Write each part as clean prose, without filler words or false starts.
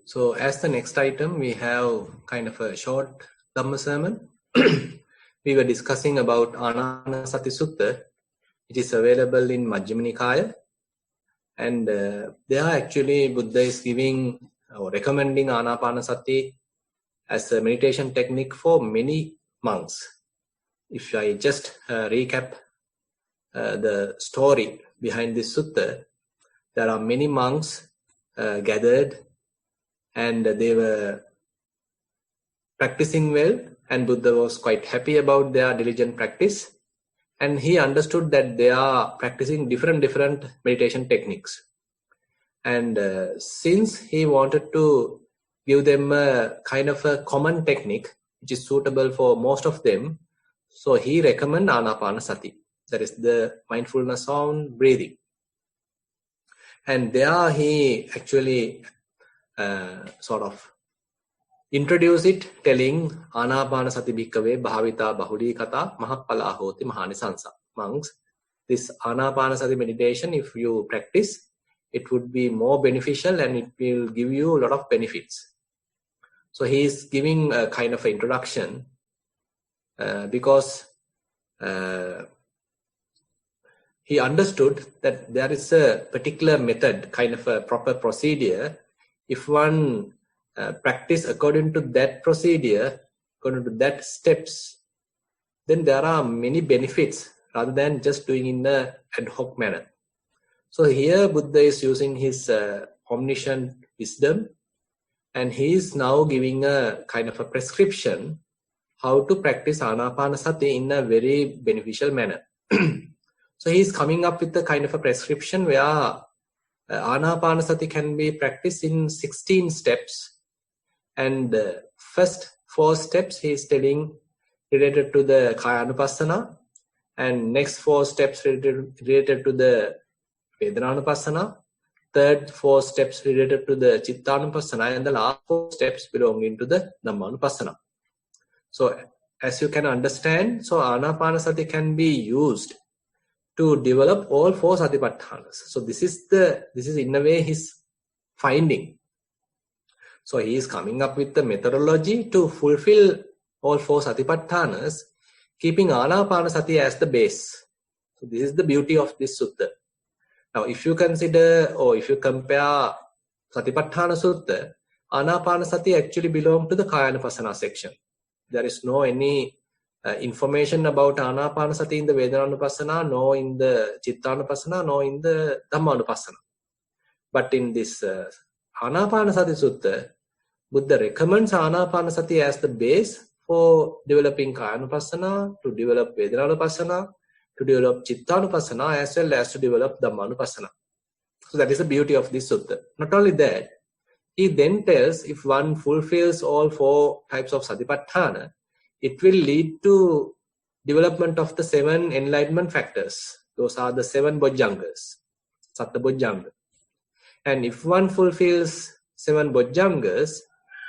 So as the next item, we have kind of a short Dhamma sermon. We were discussing about Anapanasati Sutta. It is available in Majjhima Nikaya. And there actually Buddha is giving or recommending Anapanasati as a meditation technique for many monks. If I just recap the story behind this sutta, there are many monks gathered and they were practicing well, and Buddha was quite happy about their diligent practice, and he understood that they are practicing different meditation techniques. And since he wanted to give them a kind of a common technique which is suitable for most of them, so he recommended Anapanasati, that is the mindfulness on breathing. And there he actually sort of introduce it, telling Anapanasati bhikkhave bhavita bahuli kata mahappala hoti mahanisansa. Monks, this Anapanasati meditation, if you practice, it would be more beneficial and it will give you a lot of benefits. So he is giving a kind of an introduction because he understood that there is a particular method, kind of a proper procedure. If one practice according to that procedure, according to that steps, then there are many benefits rather than just doing in a ad hoc manner. So here Buddha is using his omniscient wisdom, and he is now giving a kind of a prescription how to practice Anapanasati in a very beneficial manner. So he is coming up with a kind of a prescription where Anapanasati can be practiced in 16 steps. And the first 4 steps he is telling related to the Kaya Anupassana, and next 4 steps related to the Vedana Anupassana, third 4 steps related to the Chitta Anupassana, and the last 4 steps belonging to the Dhamma Anupassana. So as you can understand, so Anapanasati can be used to develop all 4 Satipatthanas. So this is in a way his finding. So he is coming up with the methodology to fulfill all 4 Satipatthanas, keeping Anapanasati as the base. So this is the beauty of this sutta. Now if you consider or if you compare Satipatthana Sutta, Anapanasati actually belongs to the Kayanupassana section. There is no any information about Anapanasati in the Vedananupassana, no in the Chittanupassana, no in the Dhammanupassana. But in this Anapanasati Sutta, Buddha recommends Anapanasati as the base for developing Kayanupassana, to develop Vedananupassana, to develop Chittanupassana, as well as to develop Dhammanupassana. So that is the beauty of this sutta. Not only that, he then tells if one fulfills all 4 types of Satipatthana, it will lead to development of the 7 enlightenment factors. Those are the 7 Bojjhangas, Satta Bojjhanga. And if one fulfills 7 Bojjhangas,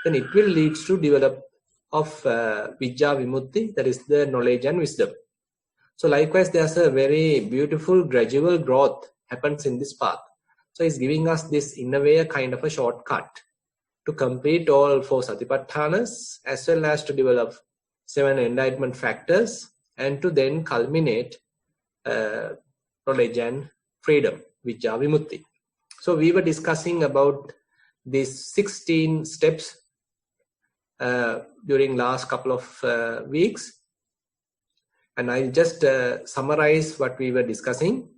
then it will lead to develop of Vijja Vimutti, that is the knowledge and wisdom. So likewise, there's a very beautiful gradual growth happens in this path. So he's giving us this in a way a kind of a shortcut to complete all 4 Satipatthanas, as well as to develop 7 enlightenment factors, and to then culminate knowledge and freedom, Vijja Vimutti. So we were discussing about these 16 steps during last couple of weeks. And I'll just summarize what we were discussing.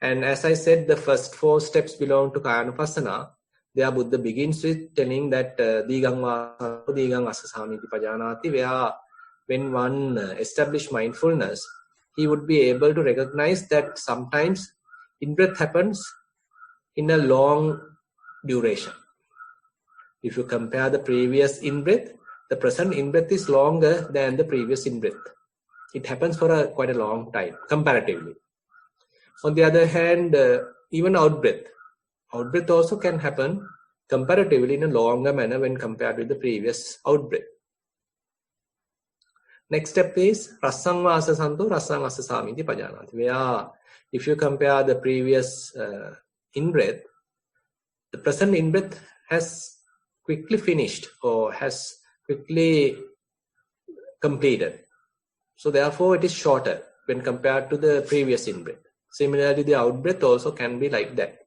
And as I said, the first 4 steps belong to Kayanupassana. There Buddha begins with telling that Digang Vasa, Digang Asasamiti Pajanati, where when one establishes mindfulness, he would be able to recognize that sometimes in-breath happens in a long duration. If you compare the previous in-breath, the present in-breath is longer than the previous in-breath. It happens for quite a long time, comparatively. On the other hand, even out-breath also can happen comparatively in a longer manner when compared with the previous out-breath. Next step is Rassang Vasa Santo, Rassang Asasamiti Pajanati, where if you compare the previous in-breath, the present in-breath has quickly finished or has quickly completed. So therefore it is shorter when compared to the previous in-breath. Similarly, the out-breath also can be like that.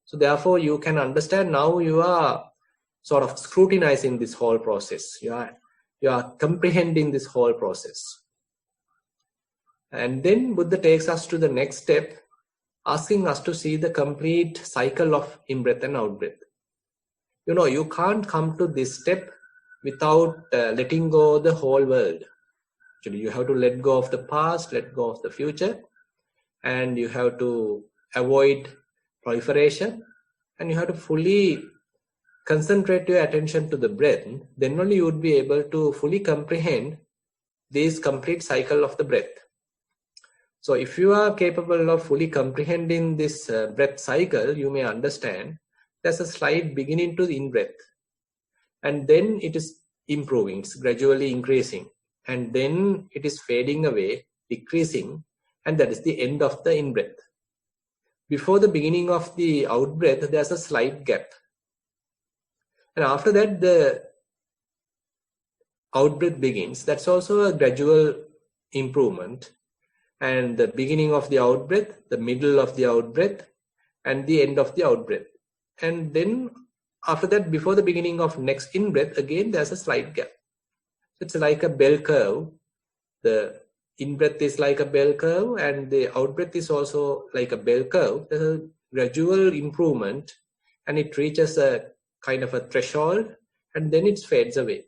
So therefore you can understand now you are sort of scrutinizing this whole process. You are comprehending this whole process. And then Buddha takes us to the next step, asking us to see the complete cycle of in-breath and out-breath. You can't come to this step without letting go of the whole world. Actually, you have to let go of the past, let go of the future, and you have to avoid proliferation, and you have to fully concentrate your attention to the breath. Then only you would be able to fully comprehend this complete cycle of the breath. So if you are capable of fully comprehending this breath cycle, you may understand there's a slight beginning to the in-breath, and then it is improving, it's gradually increasing, and then it is fading away, decreasing, and that is the end of the in-breath. Before the beginning of the out-breath, there's a slight gap. And after that, the out-breath begins. That's also a gradual improvement. And the beginning of the out-breath, the middle of the out-breath, and the end of the out-breath. And then after that, before the beginning of next in-breath, again, there's a slight gap. It's like a bell curve. The in-breath is like a bell curve, and the out-breath is also like a bell curve. There's a gradual improvement, and it reaches a kind of a threshold, and then it fades away.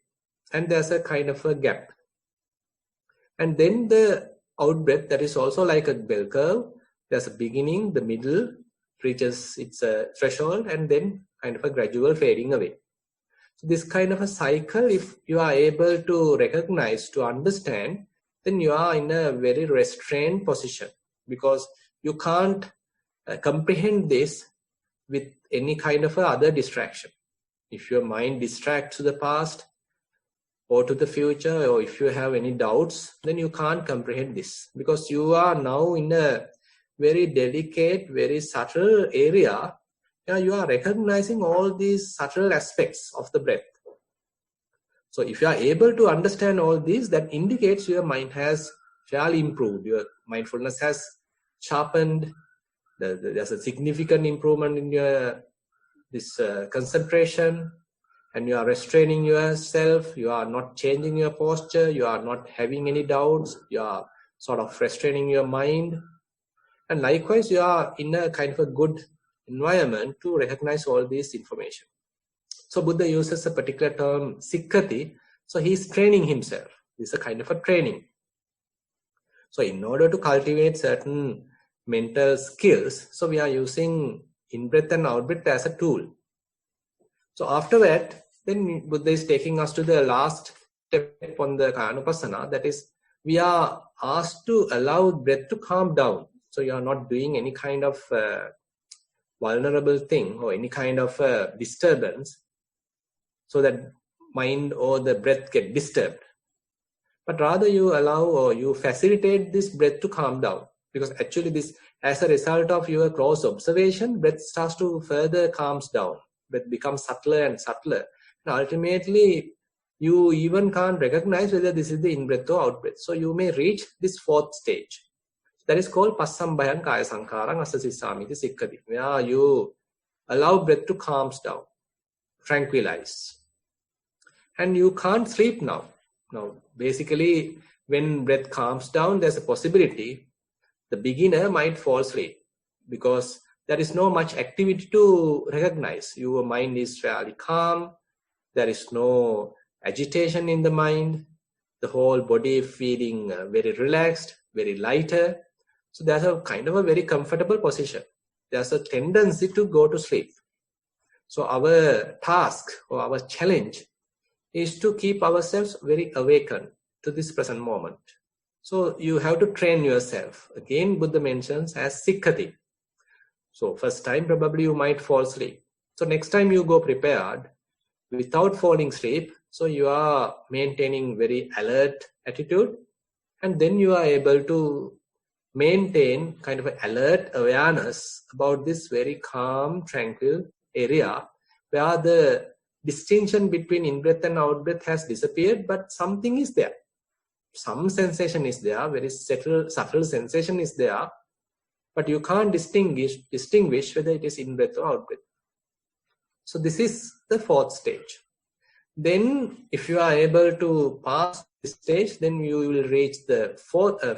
And there's a kind of a gap. And then the out-breath, that is also like a bell curve. There's a beginning, the middle reaches its threshold, and then kind of a gradual fading away. So this kind of a cycle, if you are able to recognize, to understand, then you are in a very restrained position, because you can't comprehend this with any kind of other distraction. If your mind distracts to the past or to the future, or if you have any doubts, then you can't comprehend this, because you are now in a very delicate, very subtle area. You are recognizing all these subtle aspects of the breath. So if you are able to understand all these, that indicates your mind has fairly improved. Your mindfulness has sharpened. There's a significant improvement in your concentration, and you are restraining yourself. You are not changing your posture. You are not having any doubts. You are sort of restraining your mind. And likewise, you are in a kind of a good environment to recognize all this information. So Buddha uses a particular term, sikkati. So he's training himself. This is a kind of a training. So in order to cultivate certain mental skills, so we are using in-breath and out-breath as a tool. So after that, then Buddha is taking us to the last step on the Kayanupassana. That is, we are asked to allow breath to calm down. So you are not doing any kind of vulnerable thing or any kind of disturbance, so that mind or the breath get disturbed. But rather you allow or you facilitate this breath to calm down, because actually this, as a result of your close observation, breath starts to further calms down. Breath becomes subtler and subtler. And ultimately, you even can't recognize whether this is the in-breath or out-breath. So you may reach this fourth stage. That is called Passambhayan Kaya Sankharang Asasissamiti Sikkati, where you allow breath to calm down, tranquilize. And you can't sleep now. Now, basically, when breath calms down, there's a possibility the beginner might fall asleep, because there is no much activity to recognize. Your mind is fairly calm. There is no agitation in the mind. The whole body feeling very relaxed, very lighter. So there's a kind of a very comfortable position. There's a tendency to go to sleep. So our task or our challenge is to keep ourselves very awakened to this present moment. So you have to train yourself. Again, Buddha mentions as sikkati. So first time probably you might fall asleep. So next time you go prepared without falling asleep. So you are maintaining very alert attitude, and then you are able to maintain kind of an alert awareness about this very calm, tranquil area where the distinction between in-breath and out-breath has disappeared, but something is there. Some sensation is there, very subtle sensation is there, but you can't distinguish whether it is in-breath or out-breath. So this is the fourth stage. Then if you are able to pass this stage, then you will reach the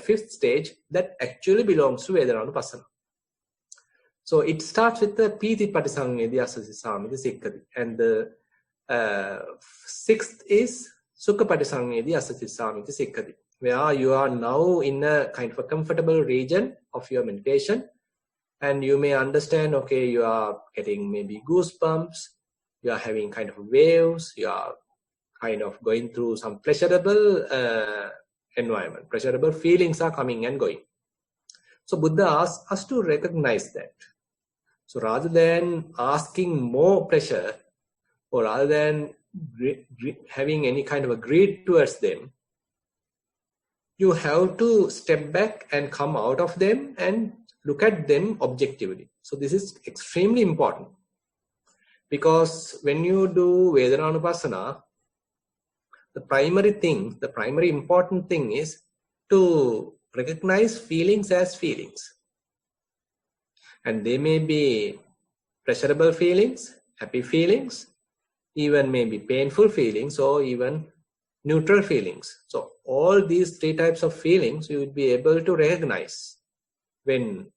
fifth stage that actually belongs to Vedananupassana. So it starts with the Piti Patisangedi Asasi Samiti Sikkati, and the sixth is Sukha Patisangedi Asasi Samiti Sikkati, where you are now in a kind of a comfortable region of your meditation, and you may understand, okay, you are getting maybe goosebumps, you are having kind of waves, you are kind of going through some pleasurable environment, pleasurable feelings are coming and going. So Buddha asks us to recognize that. So rather than asking more pleasure, or rather than having any kind of a greed towards them, you have to step back and come out of them and look at them objectively. So this is extremely important, because when you do Vedananupassana, the primary important thing is to recognize feelings as feelings. And they may be pleasurable feelings, happy feelings, even maybe painful feelings, or even neutral feelings. So all these three types of feelings you will be able to recognize. When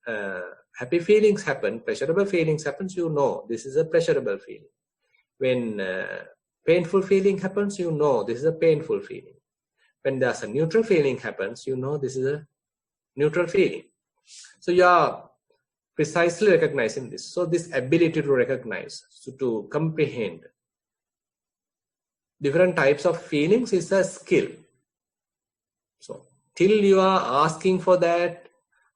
happy feelings happen, pleasurable feelings happens, you know this is a pleasurable feeling. When painful feeling happens, you know this is a painful feeling. When there's a neutral feeling happens, you know this is a neutral feeling. So you are precisely recognizing this. So this ability to recognize, so to comprehend different types of feelings is a skill. So till you are asking for that,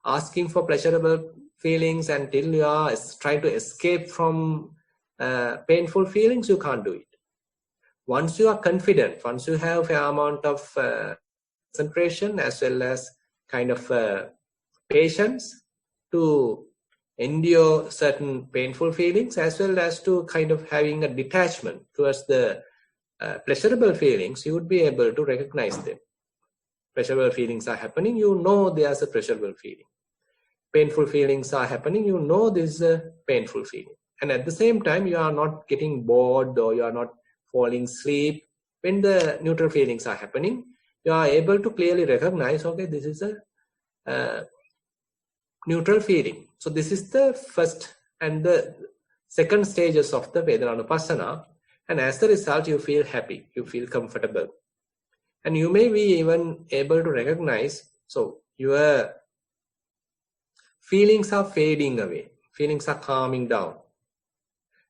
asking for pleasurable feelings, and till you are trying to escape from painful feelings, you can't do it. Once you are confident, once you have a fair amount of concentration as well as kind of patience to endure certain painful feelings, as well as to kind of having a detachment towards the pleasurable feelings, you would be able to recognize them. Pleasurable feelings are happening, you know there's a pleasurable feeling. Painful feelings are happening, you know this is a painful feeling. And at the same time, you are not getting bored, or you are not falling asleep. When the neutral feelings are happening, you are able to clearly recognize, okay, this is a neutral feeling. So this is the first and the second stages of the Vedananupassana. And as a result, you feel happy, you feel comfortable. And you may be even able to recognize, so your feelings are fading away, feelings are calming down.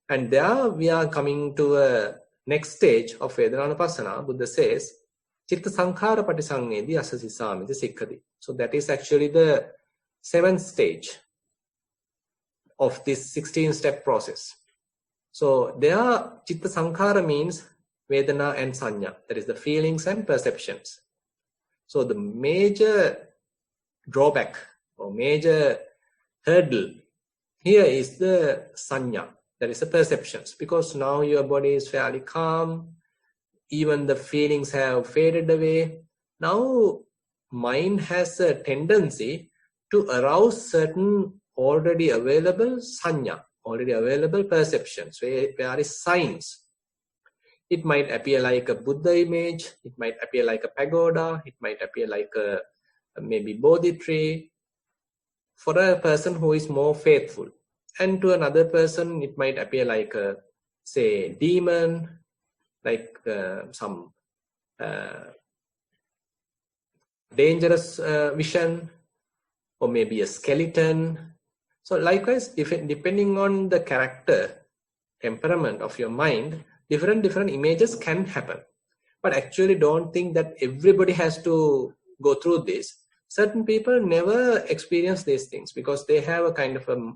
And there we are coming to a next stage of Vedananupassana. Buddha says, Chitta Sankhara Patisangedi Asasi Samiti Sikkati. So that is actually the seventh stage of this 16-step process. So there, Chitta Sankhara means Vedana and Sanya, that is the feelings and perceptions. So the major drawback or major hurdle here is the Sanya, that is the perceptions, because now your body is fairly calm, even the feelings have faded away. Now mind has a tendency to arouse certain already available Sanya, already available perceptions, where is signs. It might appear like a Buddha image, it might appear like a pagoda, it might appear like a maybe Bodhi tree for a person who is more faithful. And to another person, it might appear like a, say, demon, like some dangerous vision, or maybe a skeleton. So likewise, depending on the character, temperament of your mind, different images can happen. But actually don't think that everybody has to go through this. Certain people never experience these things because they have a kind of a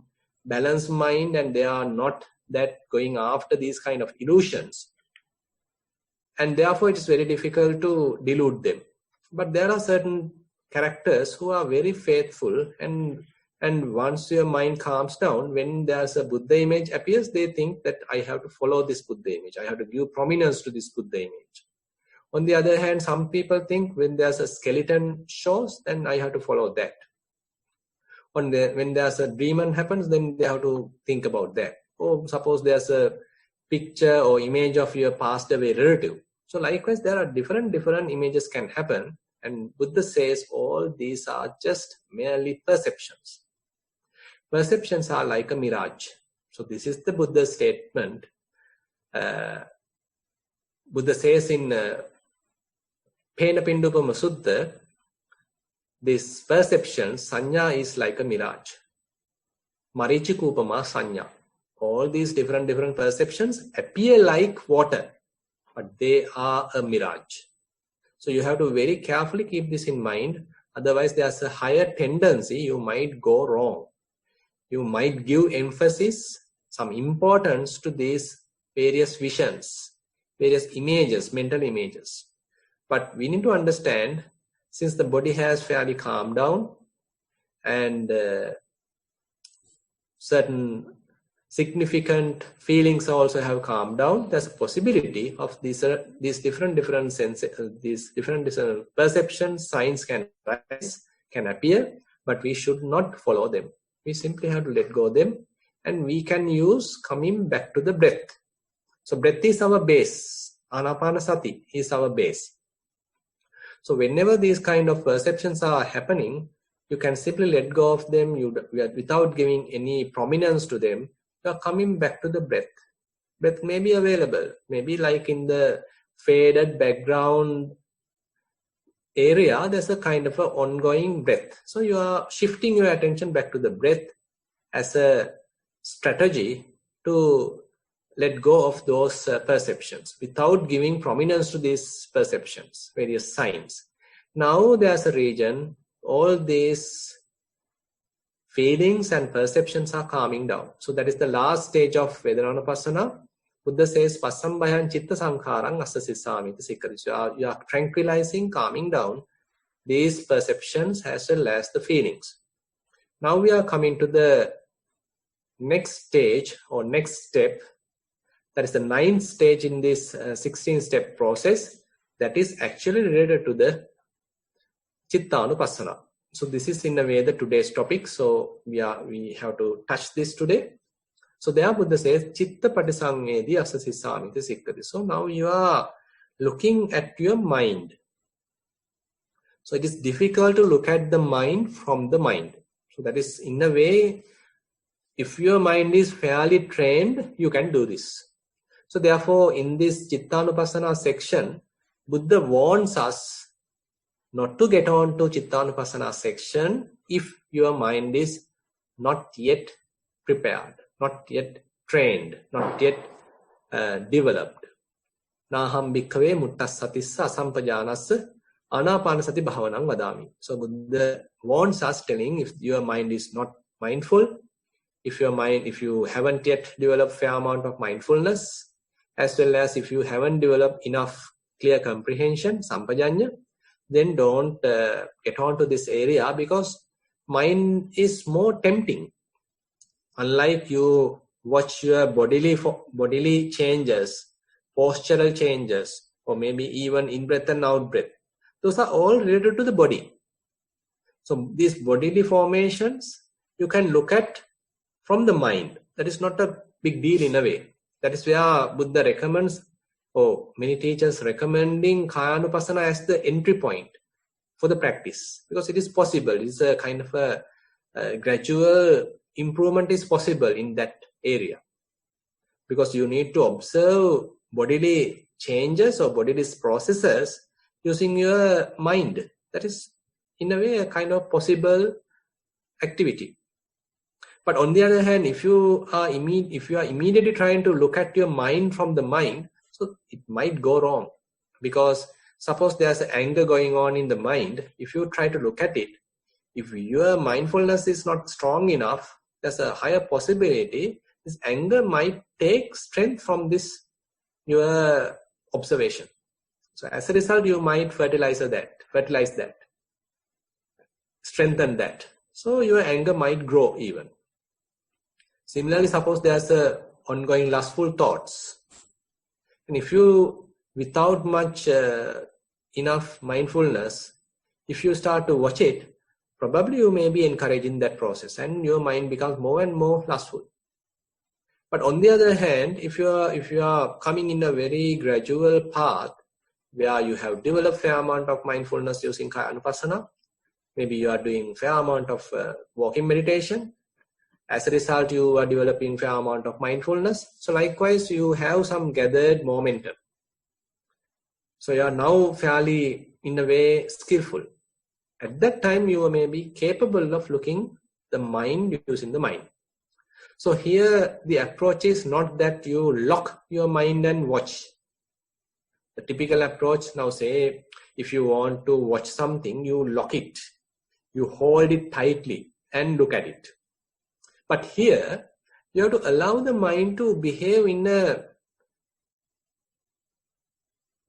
balanced mind and they are not that going after these kind of illusions. And therefore it is very difficult to delude them. But there are certain characters who are very faithful and And once your mind calms down, when there's a Buddha image appears, they think that I have to follow this Buddha image. I have to give prominence to this Buddha image. On the other hand, some people think when there's a skeleton shows, then I have to follow that. When there's a demon happens, then they have to think about that. Or suppose there's a picture or image of your passed away relative. So likewise, there are different images can happen. And Buddha says all these are just merely perceptions. Perceptions are like a mirage. So this is the Buddha statement. Buddha says in Pena Pindupama Sutta, this perception, sanya, is like a mirage. Marichikupama sanya. All these different perceptions appear like water, but they are a mirage. So you have to very carefully keep this in mind. Otherwise, there's a higher tendency you might go wrong. You might give emphasis, some importance to these various visions, various images, mental images. But we need to understand, since the body has fairly calmed down and certain significant feelings also have calmed down, there's a possibility of these different senses, these different perceptions, signs can arise, can appear, but we should not follow them. We simply have to let go of them, and we can use coming back to the breath. So breath is our base. Anapanasati is our base. So whenever these kind of perceptions are happening, you can simply let go of them without giving any prominence to them. You are coming back to the breath. Breath may be available, maybe like in the faded background area, there's a kind of an ongoing breath. So you are shifting your attention back to the breath as a strategy to let go of those perceptions without giving prominence to these perceptions, various signs. Now there's a region, all these feelings and perceptions are calming down. So that is the last stage of Vedananupassana. Buddha says, Passambhayan chitta sankharang asasisami sikkati. So you are tranquilizing, calming down these perceptions as well as the feelings. Now we are coming to the next stage or next step. That is the 9th stage in this 16-step process. That is actually related to the Chittanupassana. So this is in a way the today's topic. So we have to touch this today. So there Buddha says, Chitta patisangedi asasisamiti sikkati. So now you are looking at your mind. So it is difficult to look at the mind from the mind. So that is in a way, if your mind is fairly trained, you can do this. So therefore, in this Chittanupassana section, Buddha warns us not to get on to Chittanupassana section if your mind is not yet prepared, not yet trained, not yet developed. Naham bhikkhave muttassatissa asampajanassa anapanasati bhavanam vadami. So Buddha warns us, telling if your mind is not mindful, if you haven't yet developed fair amount of mindfulness, as well as if you haven't developed enough clear comprehension, sampajanya, then don't get on to this area, because mind is more tempting. Unlike you watch your bodily changes, postural changes, or maybe even in-breath and out-breath. Those are all related to the body. So these bodily formations, you can look at from the mind. That is not a big deal in a way. That is where Buddha recommends, or many teachers recommending Kayanupassana as the entry point for the practice. Because it is possible. It is a kind of a gradual improvement is possible in that area. Because you need to observe bodily changes or bodily processes using your mind. That is, in a way, a kind of possible activity. But on the other hand, if you are immediately trying to look at your mind from the mind, so it might go wrong. Because suppose there's anger going on in the mind, if you try to look at it, if your mindfulness is not strong enough, there's a higher possibility this anger might take strength from your observation. So as a result, you might fertilize that, strengthen that. So your anger might grow even. Similarly, suppose there's a ongoing lustful thoughts. And if you, without much enough mindfulness, if you start to watch it, probably you may be encouraging that process and your mind becomes more and more lustful. But on the other hand, if you are coming in a very gradual path where you have developed fair amount of mindfulness using Kaya Anupassana, maybe you are doing fair amount of walking meditation. As a result, you are developing fair amount of mindfulness. So likewise, you have some gathered momentum. So you are now fairly, in a way, skillful. At that time, you may be capable of looking the mind using the mind. So here, the approach is not that you lock your mind and watch. The typical approach now, say, if you want to watch something, you lock it. You hold it tightly and look at it. But here, you have to allow the mind to behave in a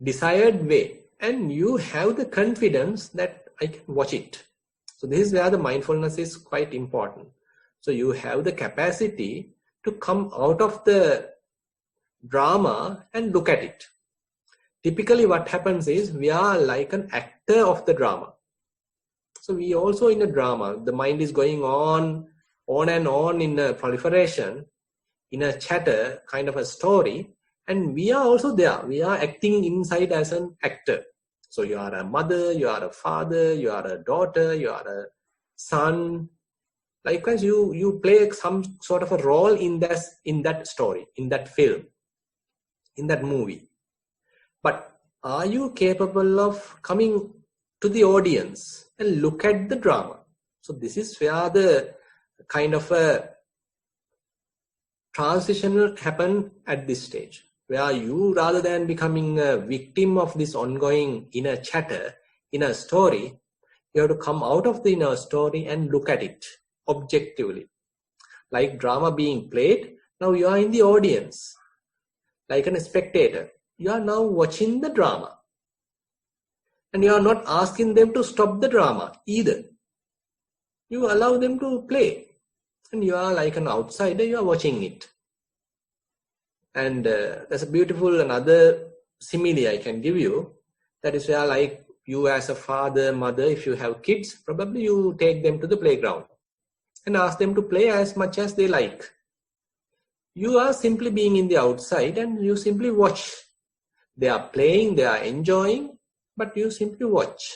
desired way. And you have the confidence that I can watch it. So this is where the mindfulness is quite important. So you have the capacity to come out of the drama and look at it. Typically what happens is we are like an actor of the drama. So we also in a drama, the mind is going on and on in a proliferation, in a chatter, kind of a story. And we are also there. We are acting inside as an actor. So you are a mother, you are a father, you are a daughter, you are a son. Likewise, you play some sort of a role in that story, in that film, in that movie. But are you capable of coming to the audience and look at the drama? So this is where the kind of a transition will happen at this stage, where you, rather than becoming a victim of this ongoing inner chatter, inner story, you have to come out of the inner story and look at it objectively. Like drama being played, now you are in the audience, like a spectator. You are now watching the drama. And you are not asking them to stop the drama either. You allow them to play. And you are like an outsider, you are watching it. And there's a beautiful another simile I can give you. That is where, like, you as a father, mother, if you have kids, probably you take them to the playground and ask them to play as much as they like. You are simply being in the outside and you simply watch. They are playing, they are enjoying, but you simply watch.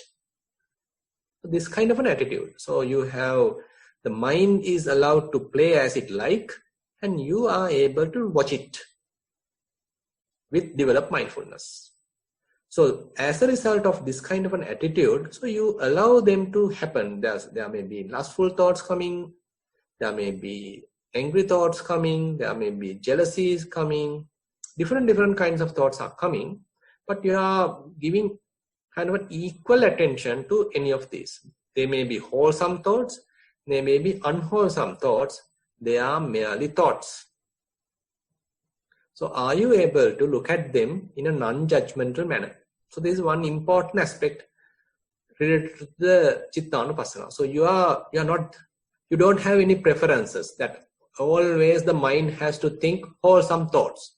This kind of an attitude. So you have, the mind is allowed to play as it like, and you are able to watch it with developed mindfulness. So as a result of this kind of an attitude, so you allow them to happen. There may be lustful thoughts coming, there may be angry thoughts coming, there may be jealousies coming, different kinds of thoughts are coming, but you are giving kind of an equal attention to any of these. They may be wholesome thoughts, they may be unwholesome thoughts, they are merely thoughts. So are you able to look at them in a non-judgmental manner? So this is one important aspect related to the Chittanupassana. So you don't have any preferences that always the mind has to think wholesome thoughts.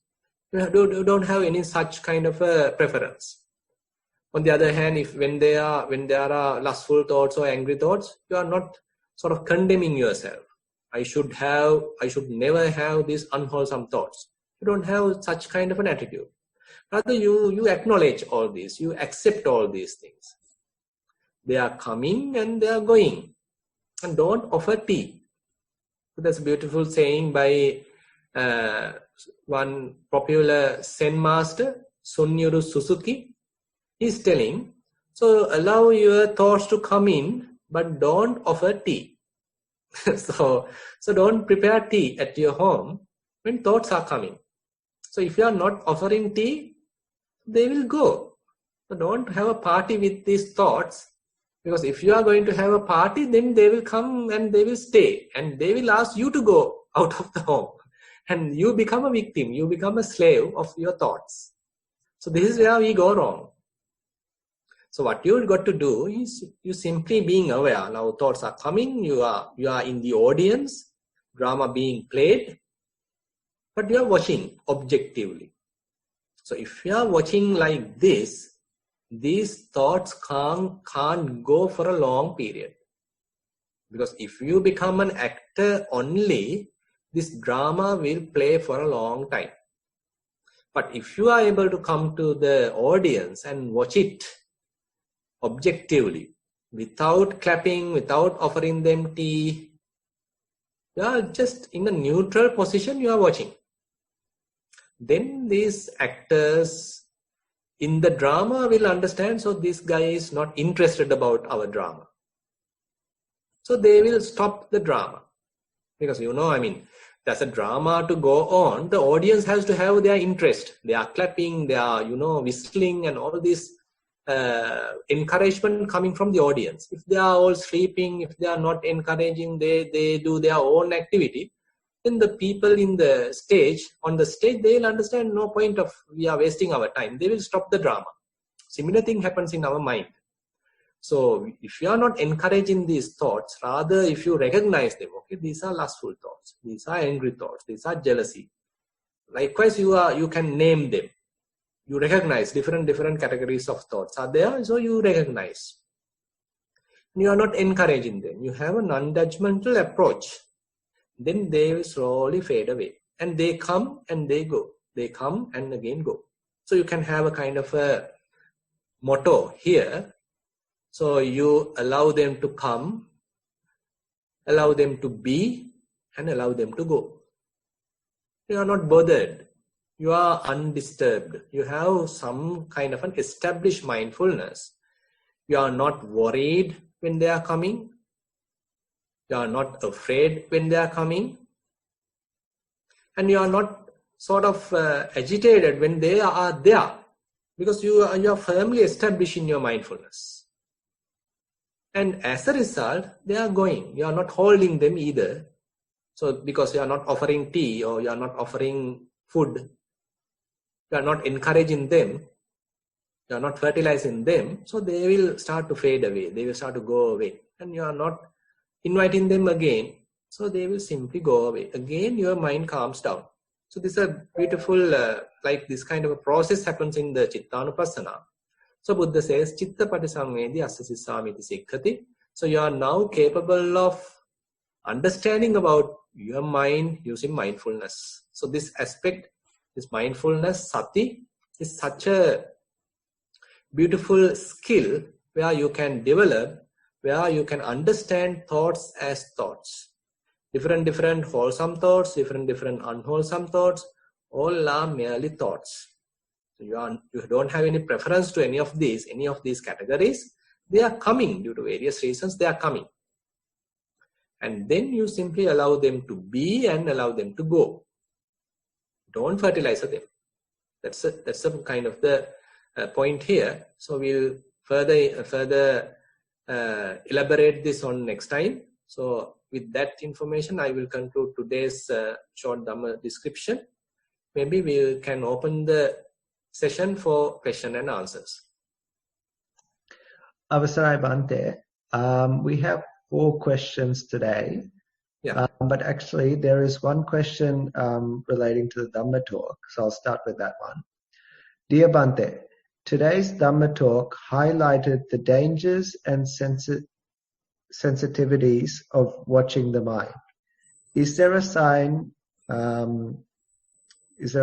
You don't have any such kind of a preference. On the other hand, when there are lustful thoughts or angry thoughts, you are not sort of condemning yourself. I should never have these unwholesome thoughts. You don't have such kind of an attitude. Rather, you acknowledge all these, you accept all these things. They are coming and they are going. And don't offer tea. That's a beautiful saying by one popular Zen master, Sunyuru Suzuki. He's telling, so allow your thoughts to come in, but don't offer tea. so don't prepare tea at your home when thoughts are coming. So if you are not offering tea, they will go. So don't have a party with these thoughts, because if you are going to have a party, then they will come and they will stay and they will ask you to go out of the home. And you become a victim, you become a slave of your thoughts. So this is where we go wrong. So what you got to do is you simply being aware. Now thoughts are coming, you are in the audience, drama being played, but you are watching objectively. So if you are watching like this, these thoughts can't go for a long period. Because if you become an actor only, this drama will play for a long time. But if you are able to come to the audience and watch it objectively, without clapping, without offering them tea, you are just in a neutral position, you are watching. Then these actors in the drama will understand, so this guy is not interested about our drama. So they will stop the drama. Because there's a drama to go on. The audience has to have their interest. They are clapping, they are, whistling and all this encouragement coming from the audience. If they are all sleeping, if they are not encouraging, they do their own activity, then the people on the stage, they will understand no point of we are wasting our time. They will stop the drama. Similar thing happens in our mind. So if you are not encouraging these thoughts, rather if you recognize them, okay, these are lustful thoughts, these are angry thoughts, these are jealousy. Likewise, you can name them. You recognize different categories of thoughts are there, so you recognize. You are not encouraging them. You have a non-judgmental approach. Then they will slowly fade away. And they come and they go. They come and again go. So you can have a kind of a motto here. So you allow them to come, allow them to be, and allow them to go. You are not bothered. You are undisturbed. You have some kind of an established mindfulness. You are not worried when they are coming. You are not afraid when they are coming. And you are not sort of agitated when they are there. Because you are firmly established in your mindfulness. And as a result, they are going. You are not holding them either. So because you are not offering tea or you are not offering food, you are not encouraging them, you are not fertilizing them, so they will start to fade away. They will start to go away. And you are not inviting them again, so they will simply go away. Again, your mind calms down. So this is a beautiful, like this kind of a process happens in the Chittanupassana. So Buddha says, Chitta patisamvedi asasissamiti sikkhati. So you are now capable of understanding about your mind using mindfulness. So this aspect, this mindfulness, sati, is such a beautiful skill where you can develop, where you can understand thoughts as thoughts. Different wholesome thoughts, different unwholesome thoughts, all are merely thoughts. You don't have any preference to any of these categories. They are coming due to various reasons. They are coming. And then you simply allow them to be and allow them to go. Don't fertilize them. That's a kind of the point here. So we'll further elaborate this on next time. So with that information, I will conclude today's short Dhamma description. Maybe we can open the session for question and answers. Avasarai Bhante, we have 4 questions today. Yeah. But actually there is one question relating to the Dhamma talk. So I'll start with that one. Dear Bhante, today's Dhamma talk highlighted the dangers and sensitivities of watching the mind. Is there a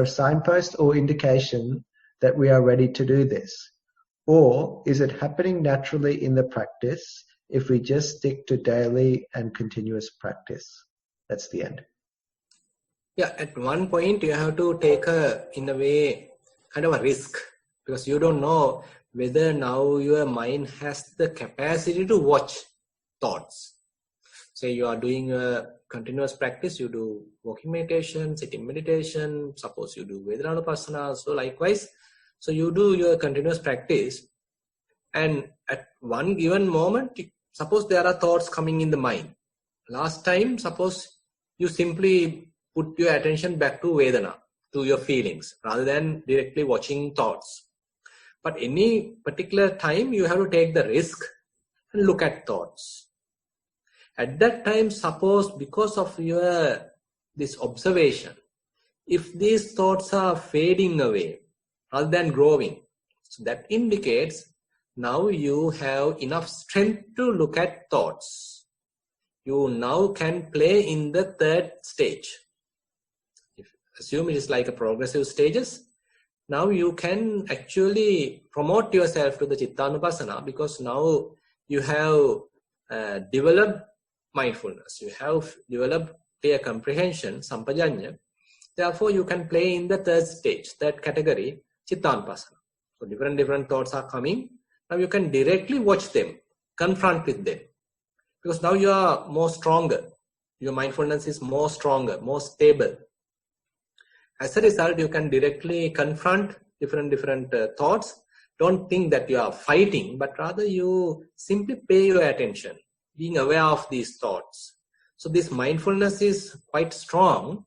signpost or indication that we are ready to do this? Or is it happening naturally in the practice if we just stick to daily and continuous practice? That's the end. Yeah, at one point you have to take in a way, kind of a risk, because you don't know whether now your mind has the capacity to watch thoughts. Say you are doing a continuous practice, you do walking meditation, sitting meditation, suppose you do Vedananupassana, so likewise. So you do your continuous practice, and at one given moment, suppose there are thoughts coming in the mind. Last time, suppose you simply put your attention back to Vedana, to your feelings, rather than directly watching thoughts. But any particular time, you have to take the risk and look at thoughts. At that time, suppose because of this observation, if these thoughts are fading away rather than growing, so that indicates now you have enough strength to look at thoughts. You now can play in the third stage. Assume it is like a progressive stages. Now you can actually promote yourself to the Chittanupassana, because now you have developed mindfulness. You have developed clear comprehension, sampajanya. Therefore, you can play in the third stage, third category, Chittanupassana. So different thoughts are coming. Now you can directly watch them, confront with them. Because now you are more stronger. Your mindfulness is more stronger, more stable. As a result, you can directly confront different thoughts. Don't think that you are fighting, but rather you simply pay your attention, being aware of these thoughts. So this mindfulness is quite strong.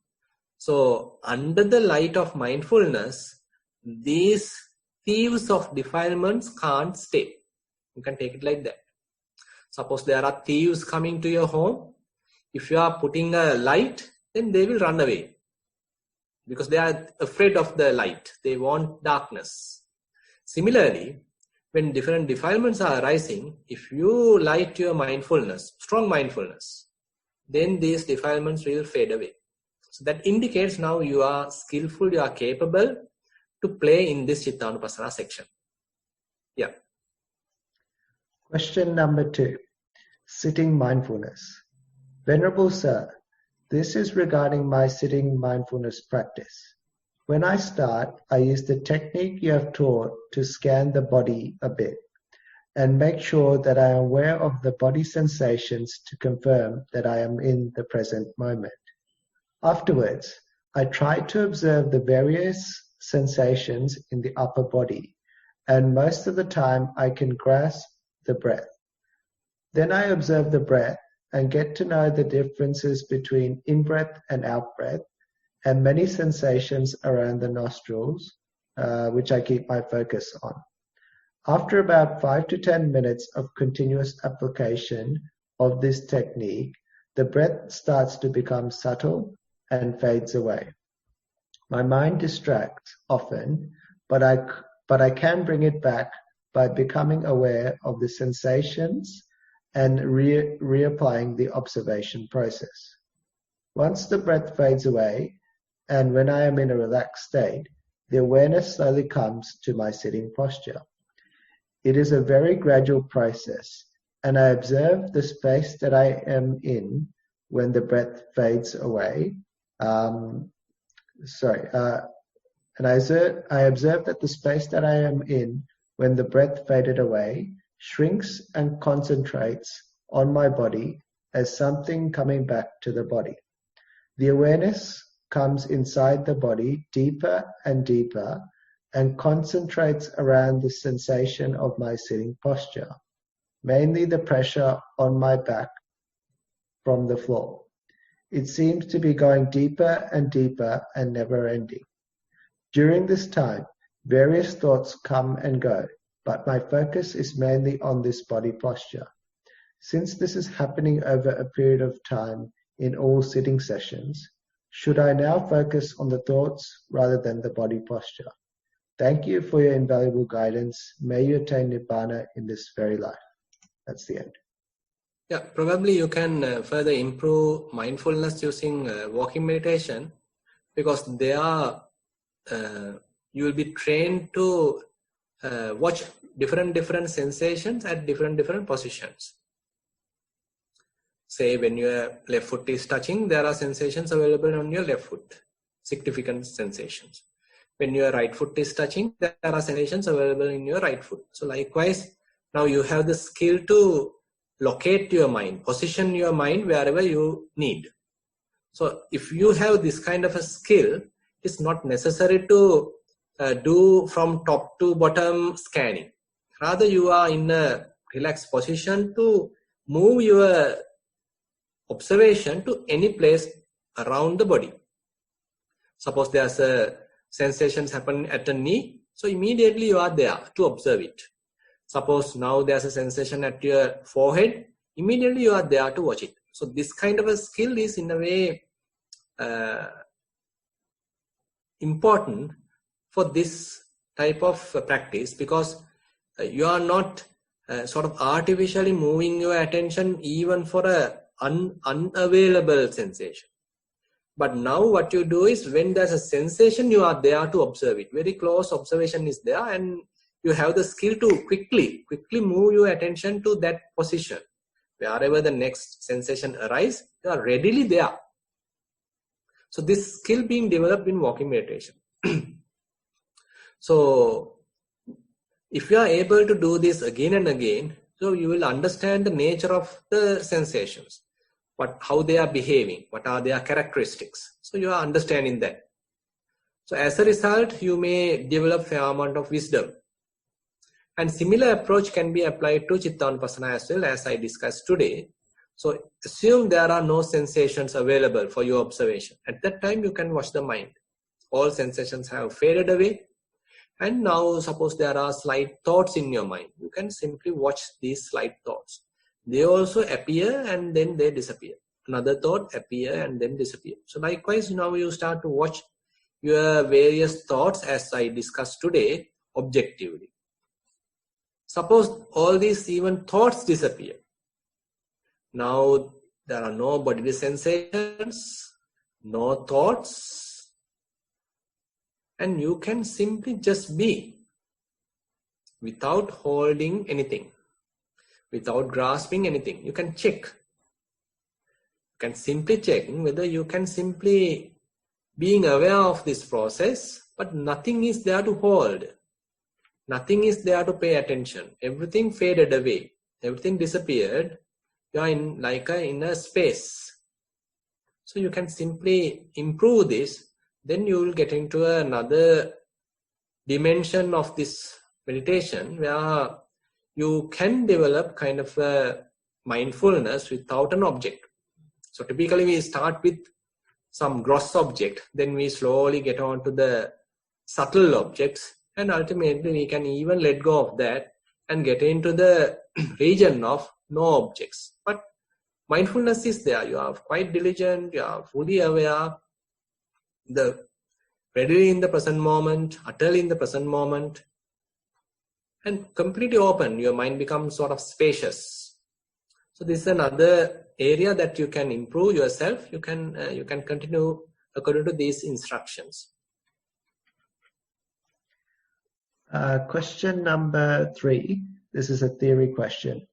So under the light of mindfulness, these thieves of defilements can't stay. You can take it like that. Suppose there are thieves coming to your home. If you are putting a light, then they will run away, because they are afraid of the light. They want darkness. Similarly, when different defilements are arising, if you light your mindfulness, strong mindfulness, then these defilements will fade away. So that indicates now you are skillful, you are capable to play in this Chittanupassana section. Yeah. Question number 2. Sitting mindfulness. Venerable Sir, this is regarding my sitting mindfulness practice. When I start, I use the technique you have taught to scan the body a bit and make sure that I am aware of the body sensations to confirm that I am in the present moment. Afterwards, I try to observe the various sensations in the upper body, and most of the time I can grasp the breath. Then I observe the breath and get to know the differences between in-breath and out-breath, and many sensations around the nostrils, which I keep my focus on. After about 5 to 10 minutes of continuous application of this technique, the breath starts to become subtle and fades away. My mind distracts often, but I can bring it back by becoming aware of the sensations and reapplying the observation process. Once the breath fades away, and when I am in a relaxed state, the awareness slowly comes to my sitting posture. It is a very gradual process, and I observe the space that I am in when the breath fades away. And I observe that the space that I am in when the breath faded away shrinks and concentrates on my body as something coming back to the body. The awareness comes inside the body deeper and deeper and concentrates around the sensation of my sitting posture, mainly the pressure on my back from the floor. It seems to be going deeper and deeper and never ending. During this time, various thoughts come and go, but my focus is mainly on this body posture. Since this is happening over a period of time in all sitting sessions, should I now focus on the thoughts rather than the body posture? Thank you for your invaluable guidance. May you attain Nibbana in this very life. That's the end. Yeah, probably you can further improve mindfulness using walking meditation, because there you will be trained to watch different sensations at different positions. Say when your left foot is touching, there are sensations available on your left foot, significant sensations. When your right foot is touching, there are sensations available in your right foot. So likewise, now you have the skill to locate your mind, position your mind wherever you need. So if you have this kind of a skill, it's not necessary to do from top to bottom scanning. Rather, you are in a relaxed position to move your observation to any place around the body. Suppose there's a sensations happen at the knee, So immediately you are there to observe it. Suppose now there's a sensation at your forehead, immediately you are there to watch it. So this kind of a skill is in a way important for this type of practice, because you are not sort of artificially moving your attention even for a unavailable sensation. But now what you do is, when there's a sensation, you are there to observe it. Very close observation is there, and you have the skill to quickly move your attention to that position. Wherever the next sensation arises, you are readily there. So this skill being developed in walking meditation. So if you are able to do this again and again, so you will understand the nature of the sensations, how they are behaving, what are their characteristics. So you are understanding that. So as a result, you may develop a fair amount of wisdom. And similar approach can be applied to Chittanupassana as well, as I discussed today. So assume there are no sensations available for your observation. At that time, you can watch the mind. All sensations have faded away. And now suppose there are slight thoughts in your mind. You can simply watch these slight thoughts. They also appear and then they disappear. Another thought appear and then disappear. So likewise, now you start to watch your various thoughts, as I discussed today, objectively. Suppose all these even thoughts disappear. Now there are no bodily sensations, no thoughts, and you can simply just be without holding anything, without grasping anything. You can check. You can simply check whether you can simply being aware of this process, but nothing is there to hold. Nothing is there to pay attention. Everything faded away. Everything disappeared. You are in like a inner space. So you can simply improve this. Then you will get into another dimension of this meditation, where you can develop kind of a mindfulness without an object. So typically we start with some gross object, then we slowly get on to the subtle objects, and ultimately we can even let go of that and get into the region of no objects. But mindfulness is there. You are quite diligent, you are fully aware, readily in the present moment, utterly in the present moment, and completely open. Your mind becomes sort of spacious. So this is another area that you can improve yourself. You can continue according to these instructions. Question number 3. This is a theory question.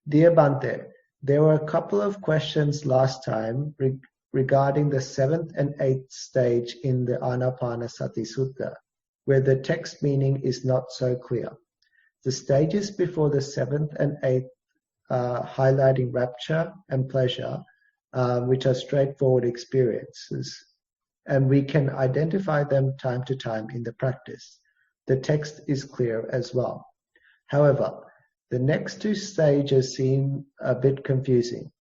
Dear Bhante, there were a couple of questions last time regarding the 7th and 8th stage in the Anapanasati Sutta, where the text meaning is not so clear. The stages before the 7th and 8th highlighting rapture and pleasure, which are straightforward experiences, and we can identify them time to time in the practice. The text is clear as well. However, the next 2 stages seem a bit confusing.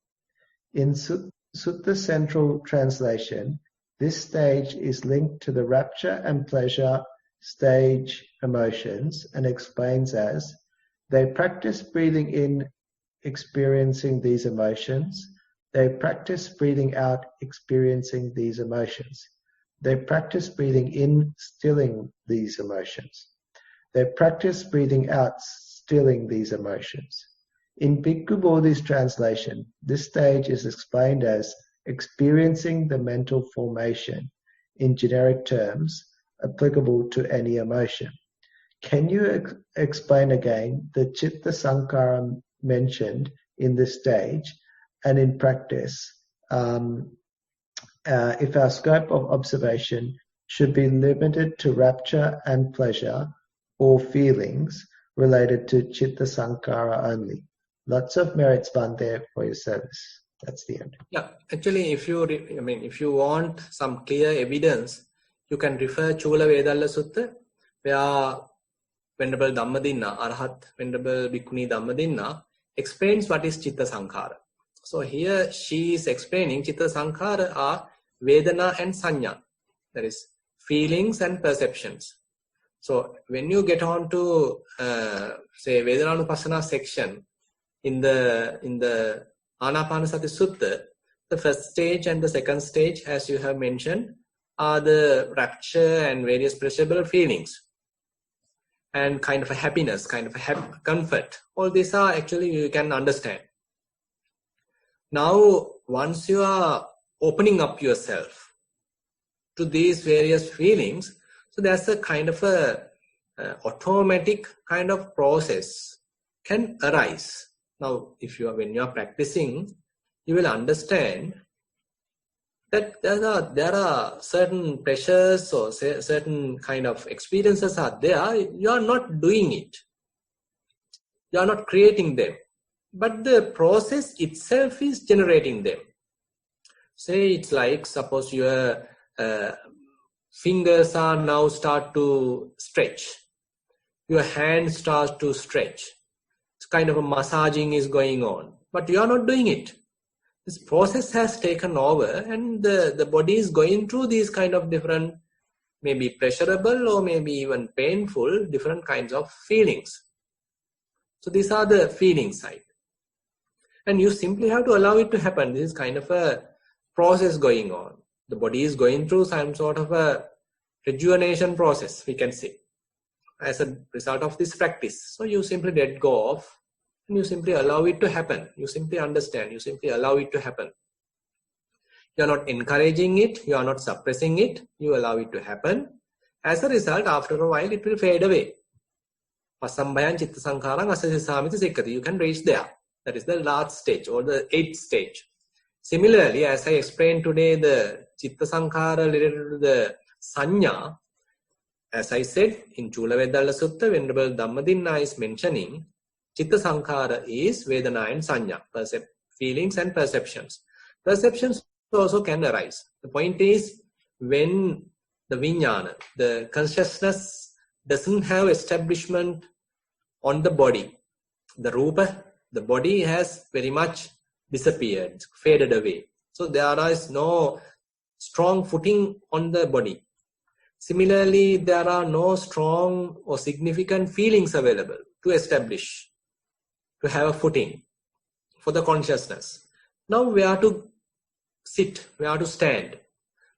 In Sutta Central Translation, this stage is linked to the rapture and pleasure stage emotions and explains as, they practice breathing in, experiencing these emotions. They practice breathing out, experiencing these emotions. They practice breathing in, stilling these emotions. They practice breathing out, stilling these emotions. In Bhikkhu Bodhi's translation, this stage is explained as experiencing the mental formation in generic terms applicable to any emotion. Can you explain again the Chitta Sankhara mentioned in this stage, and in practice, if our scope of observation should be limited to rapture and pleasure or feelings related to Chitta Sankhara only? Lots of merits, Bhante, for your service. That's the end. Yeah, actually, if you want some clear evidence, you can refer Chula Vedalla Sutta, where Venerable Dhammadinna, Arhat Venerable Bhikkhuni Dhammadinna, explains what is Chitta Sankhara. So here she is explaining Chitta Sankhara are Vedana and Sanya, that is feelings and perceptions. So when you get on to say Vedanānupassana section in the Ānāpānasathi Sutta, the first stage and the second stage, as you have mentioned, are the rapture and various pleasurable feelings and kind of a happiness, kind of a comfort. All these are actually you can understand. Now, once you are opening up yourself to these various feelings, so there's a kind of a automatic kind of process can arise. Now, when you are practicing, you will understand that there are certain pressures or certain kind of experiences are there. You are not doing it. You are not creating them. But the process itself is generating them. Say it's like, suppose your fingers are now start to stretch. Your hand starts to stretch. It's kind of a massaging is going on. But you are not doing it. This process has taken over and the body is going through these kind of different, maybe pleasurable or maybe even painful, different kinds of feelings. So these are the feeling side. And you simply have to allow it to happen. This is kind of a process going on. The body is going through some sort of a rejuvenation process, we can say, as a result of this practice. So you simply let go of and you simply allow it to happen. You simply understand. You simply allow it to happen. You are not encouraging it. You are not suppressing it. You allow it to happen. As a result, after a while, it will fade away. Pasambhayan chitta sankharang asasisamiti sikkati. You can reach there. That is the last stage or the 8th stage. Similarly, as I explained today, the chitta sankhara related to the sanya, as I said in Chulavedalla Sutta, Venerable Dhammadinna is mentioning chitta sankhara is Vedana and Sanya, feelings and perceptions. Perceptions also can arise. The point is, when the vijnana, the consciousness doesn't have establishment on the body, the rupa, the body has very much disappeared, faded away. So there is no strong footing on the body. Similarly, there are no strong or significant feelings available to establish, to have a footing for the consciousness. Now we are to sit, we are to stand.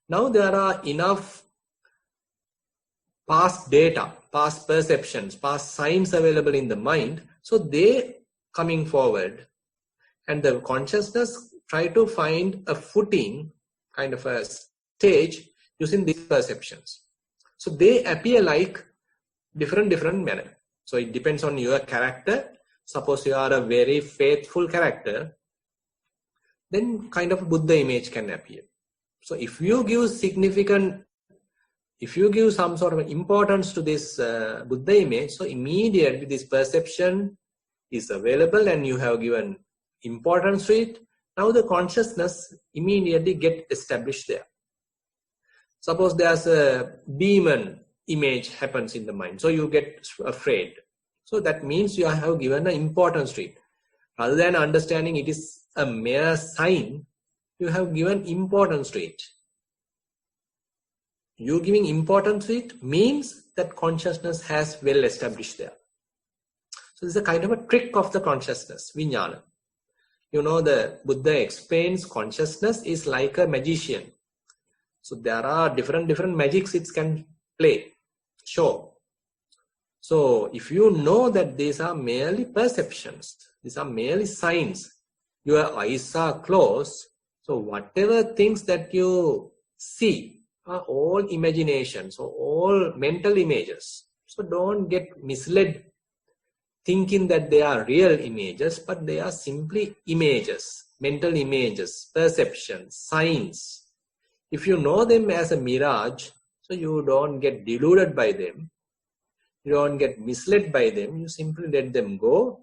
Now there are enough past data, past perceptions, past signs available in the mind. So they coming forward and the consciousness try to find a footing, kind of a stage using these perceptions. So they appear like different manner. So it depends on your character. Suppose you are a very faithful character, then kind of a Buddha image can appear. So if you give some sort of importance to this Buddha image, so immediately this perception is available and you have given importance to it. Now the consciousness immediately get established there. Suppose there's a demon image happens in the mind, so you get afraid. So that means you have given an importance to it. Rather than understanding it is a mere sign, you have given importance to it. You giving importance to it means that consciousness has well established there. So this is a kind of a trick of the consciousness, vijnana. You know, the Buddha explains consciousness is like a magician. So there are different magics it can play, show. So if you know that these are merely perceptions, these are merely signs, your eyes are closed, so whatever things that you see are all imaginations or all mental images. So don't get misled thinking that they are real images, but they are simply images, mental images, perceptions, signs. If you know them as a mirage, so you don't get deluded by them, you don't get misled by them, you simply let them go.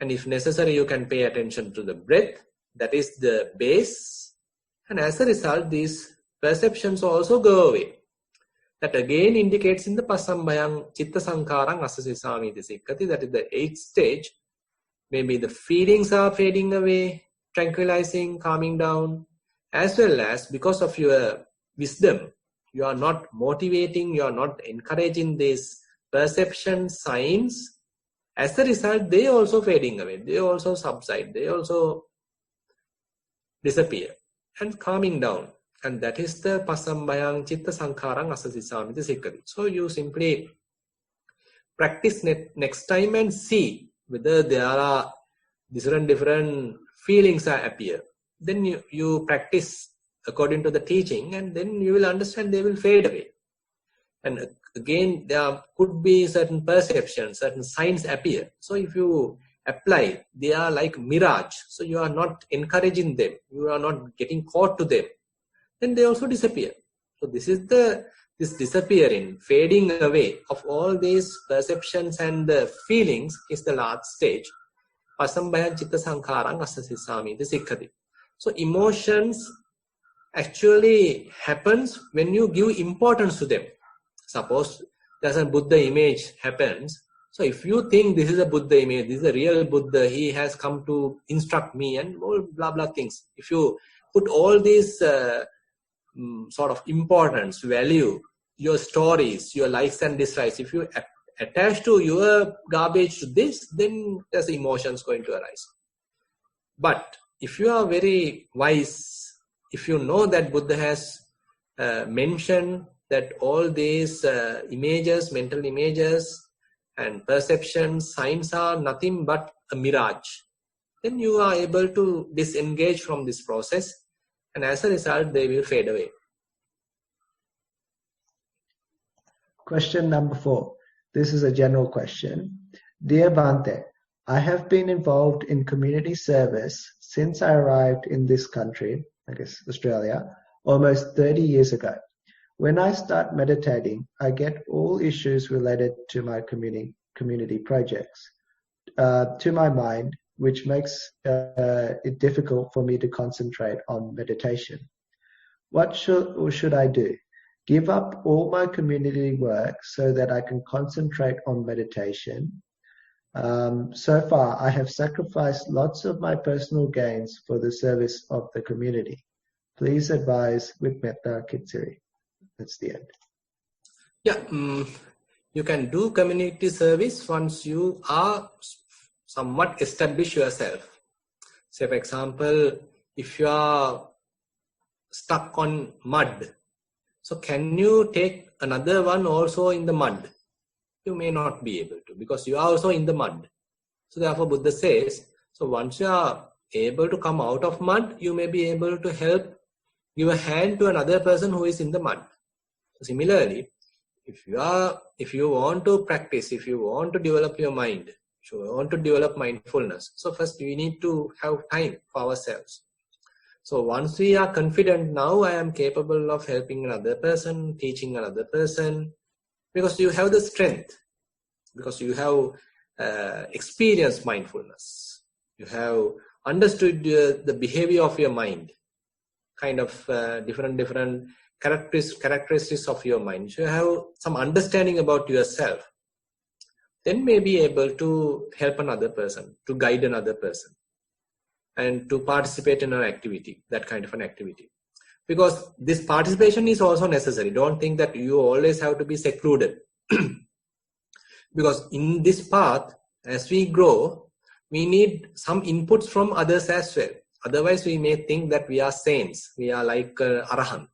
And if necessary, you can pay attention to the breath. That is the base. And as a result, these perceptions also go away. That again indicates in the Pasambhayang Chitta Sankharang Asasisamiti Sikkati, that is the 8th stage. Maybe the feelings are fading away, tranquilizing, calming down, as well as because of your wisdom, you are not motivating, you are not encouraging these perception signs, as a result, they also fading away. They also subside. They also disappear and calming down. And that is the pasambayang chitta sankharang asasisamita sikkati. So you simply practice next time and see whether there are different feelings are appear. Then you practice according to the teaching, and then you will understand they will fade away. And again, there could be certain perceptions, certain signs appear. So if you apply, they are like mirage. So you are not encouraging them. You are not getting caught to them. Then they also disappear. So this is this disappearing, fading away of all these perceptions and feelings is the last stage. Pasambayang chitta sankharang asasisami sikkati. So emotions actually happens when you give importance to them. Suppose there's a Buddha image happens. So if you think this is a Buddha image, this is a real Buddha, he has come to instruct me and all blah blah things. If you put all these sort of importance, value, your stories, your likes and dislikes, if you attach to your garbage to this, then there's emotions going to arise. But if you are very wise, if you know that Buddha has mentioned that all these images, mental images and perceptions, signs are nothing but a mirage, then you are able to disengage from this process, and as a result they will fade away. Question number 4. This is a general question. Dear Bhante, I have been involved in community service since I arrived in this country, I guess Australia, almost 30 years ago. When I start meditating, I get all issues related to my community projects to my mind, which makes it difficult for me to concentrate on meditation. What should I do? Give up all my community work so that I can concentrate on meditation? So far, I have sacrificed lots of my personal gains for the service of the community. Please advise with Metta Kitsiri. That's the end. Yeah, you can do community service once you are somewhat established yourself. Say, for example, if you are stuck on mud, so can you take another one also in the mud? You may not be able to, because you are also in the mud. So therefore Buddha says, so once you are able to come out of mud, you may be able to help, give a hand to another person who is in the mud. So similarly, if you want to practice, if you want to develop your mind, if you want to develop mindfulness, so first we need to have time for ourselves. So once we are confident, now I am capable of helping another person, teaching another person, because you have the strength, because you have experienced mindfulness, you have understood the behavior of your mind, kind of different characteristics of your mind. So you have some understanding about yourself, then may be able to help another person, to guide another person, and to participate in an activity, that kind of an activity. Because this participation is also necessary. Don't think that you always have to be secluded. Because in this path, as we grow, we need some inputs from others as well. Otherwise, we may think that we are saints, we are like arahant.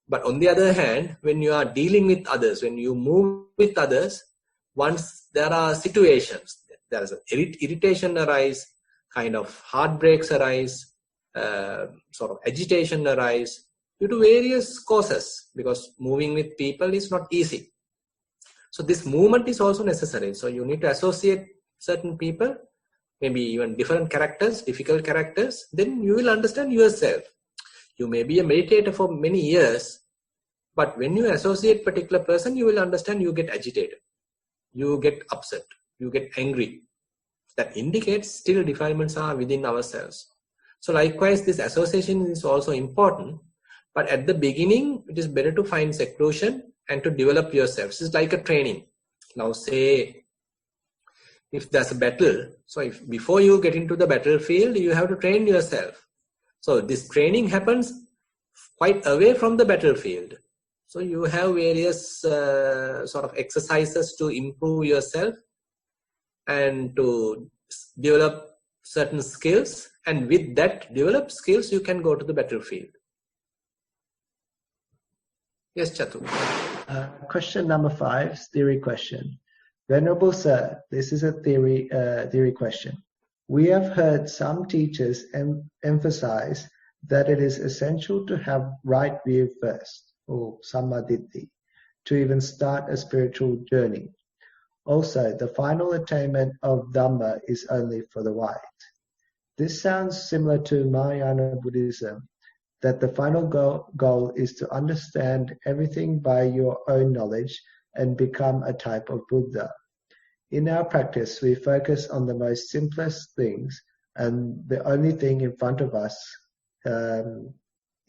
But on the other hand, when you are dealing with others, when you move with others, once there are situations, there is an irritation arise, kind of heartbreaks arise, sort of agitation arise due to various causes, because moving with people is not easy. So this movement is also necessary. So you need to associate certain people, maybe even different characters, difficult characters, then you will understand yourself. You may be a meditator for many years, but when you associate particular person, you will understand you get agitated, you get upset, you get angry. That indicates still defilements are within ourselves. So likewise, this association is also important, but at the beginning, it is better to find seclusion and to develop yourself. This is like a training. Now say, if there's a battle, so if before you get into the battlefield, you have to train yourself. So this training happens quite away from the battlefield. So you have various sort of exercises to improve yourself and to develop certain skills, and with that developed skills you can go to the battlefield. Yes, Chatu. Question number 5, theory question. Venerable Sir, this is a theory question. We have heard some teachers emphasize that it is essential to have right view first, or sammaditthi, to even start a spiritual journey. Also, the final attainment of Dhamma is only for the white. This sounds similar to Mahayana Buddhism, that the final goal is to understand everything by your own knowledge and become a type of Buddha. In our practice, we focus on the most simplest things, and the only thing in front of us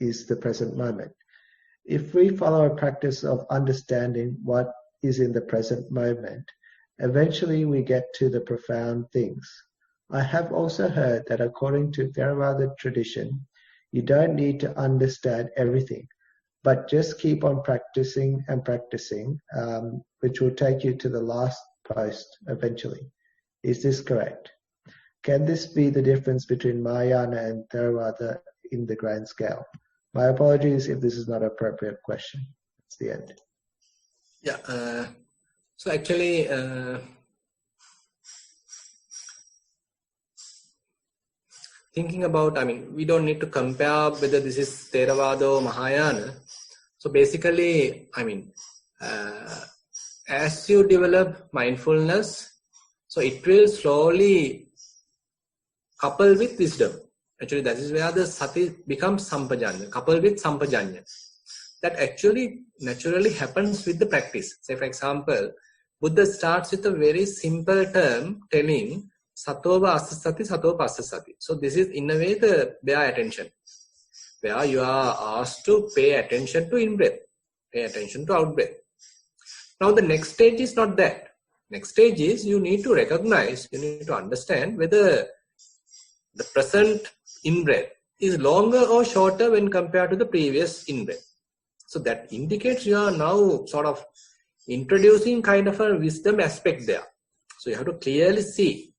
is the present moment. If we follow a practice of understanding what is in the present moment, eventually we get to the profound things. I have also heard that according to Theravada tradition, you don't need to understand everything, but just keep on practicing and practicing, which will take you to the last post eventually. Is this correct? Can this be the difference between Mahayana and Theravada in the grand scale? My apologies if this is not an appropriate question. It's the end. Yeah. So actually, thinking about, I mean, we don't need to compare whether this is Theravada or Mahayana. So basically, I mean, as you develop mindfulness, so it will slowly couple with wisdom. Actually, that is where the sati becomes sampajanya, coupled with sampajanya. That actually naturally happens with the practice. Say, for example, Buddha starts with a very simple term telling Satova Asasati, Satova Pasasati. So this is in a way the bare attention, where you are asked to pay attention to in-breath, pay attention to out-breath. Now the next stage is not that. Next stage is you need to recognize, you need to understand whether the present in-breath is longer or shorter when compared to the previous in-breath. So that indicates you are now sort of introducing kind of a wisdom aspect there. So you have to clearly see.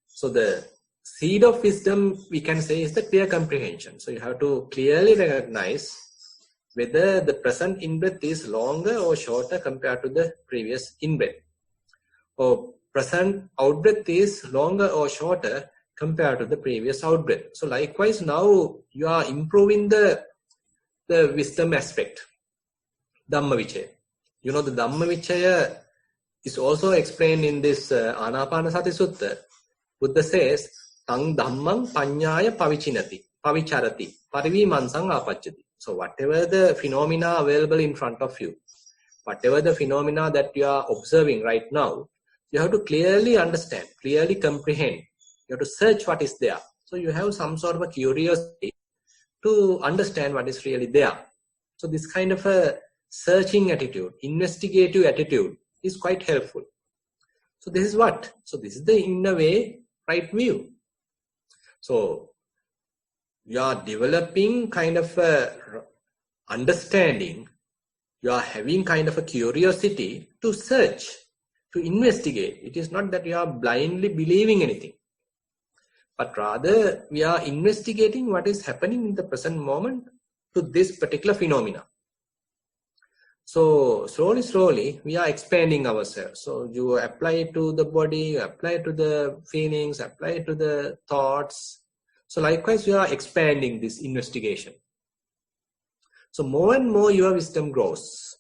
So the seed of wisdom, we can say, is the clear comprehension. So you have to clearly recognize whether the present in-breath is longer or shorter compared to the previous in-breath. Or present out-breath is longer or shorter compared to the previous out-breath. So likewise, now you are improving the wisdom aspect, Dhamma Vichaya. You know, the Dhamma Vichaya is also explained in this Anapanasati Sutta. Buddha says, Tang Dhammang Panyaya Pavichinati, Pavicharati, Parivimansang Apacchati. So whatever the phenomena available in front of you, whatever the phenomena that you are observing right now, you have to clearly understand, clearly comprehend. You have to search what is there. So you have some sort of a curiosity to understand what is really there. So this kind of a searching attitude, investigative attitude is quite helpful. So this is what? So this is the, in a way, right view. So you are developing kind of a understanding, you are having kind of a curiosity to search, to investigate. It is not that you are blindly believing anything, but rather we are investigating what is happening in the present moment to this particular phenomena. So slowly we are expanding ourselves. So you apply it to the body, you apply it to the feelings, apply it to the thoughts. So likewise, you are expanding this investigation. So more and more your wisdom grows.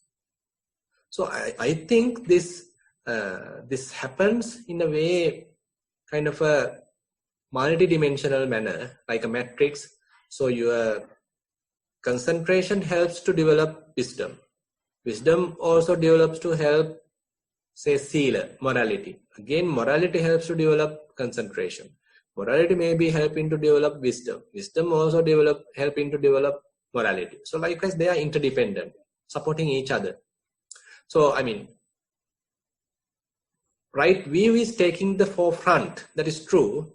So I think this happens in a way, kind of a multi-dimensional manner, like a matrix. So your concentration helps to develop wisdom. Wisdom also develops to help, say, sila, morality. Again, morality helps to develop concentration. Morality may be helping to develop wisdom. Wisdom also helping to develop morality. So likewise, they are interdependent, supporting each other. So, I mean, right view is taking the forefront, that is true,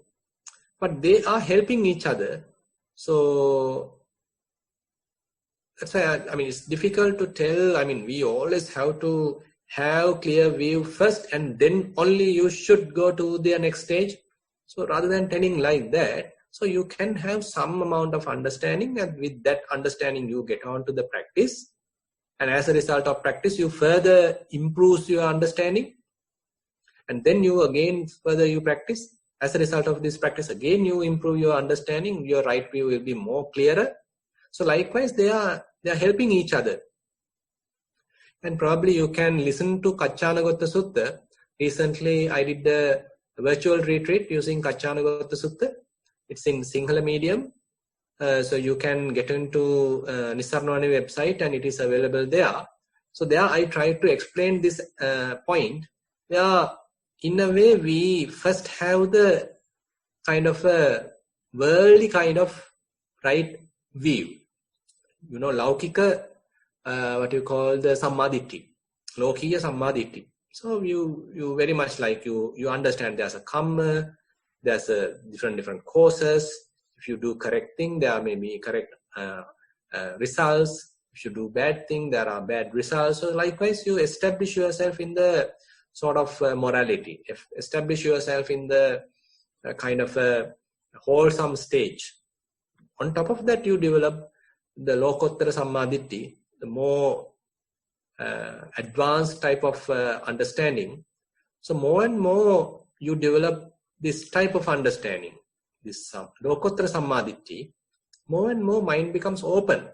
but they are helping each other. So that's why I mean it's difficult to tell. I mean, we always have to have clear view first, and then only you should go to the next stage. So rather than telling like that, so you can have some amount of understanding, and with that understanding you get on to the practice, and as a result of practice you further improve your understanding, and then you again further you practice. As a result of this practice, again you improve your understanding, your right view will be more clearer. So likewise they are helping each other. And probably you can listen to Kacchanagotta Sutta. Recently I did a virtual retreat using Kacchanagotta Sutta. It's in Sinhala medium. So you can get into Nissarana website and it is available there. So there I try to explain this point. Where in a way we first have the kind of a worldly kind of right view. You know, Laukika, what you call the Sammaditthi. Lokiya Sammaditthi. So you very much like you understand there's a karma, there's a different causes. If you do correct thing, there may be correct results. If you do bad thing, there are bad results. So likewise, you establish yourself in the sort of morality. Establish yourself in the kind of a wholesome stage. On top of that, you develop the Lokottara Sammaditthi, the more advanced type of understanding. So more and more you develop this type of understanding, this Lokottara Sammaditthi, more and more mind becomes open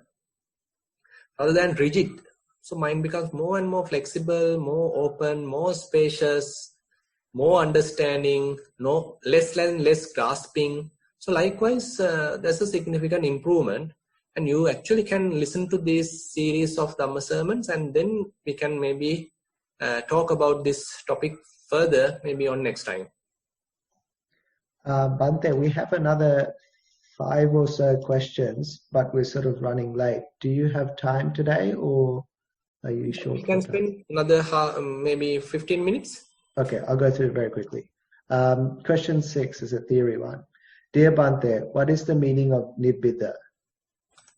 rather than rigid. So mind becomes more and more flexible, more open, more spacious, more understanding, less and less grasping. So likewise, there's a significant improvement. And you actually can listen to this series of Dhamma sermons, and then we can maybe talk about this topic further, maybe on next time. Bhante, we have another 5 or so questions, but we're sort of running late. Do you have time today, or are you short? We can spend another maybe 15 minutes. Okay, I'll go through it very quickly. Question 6 is a theory one. Dear Bhante, what is the meaning of Nibbida?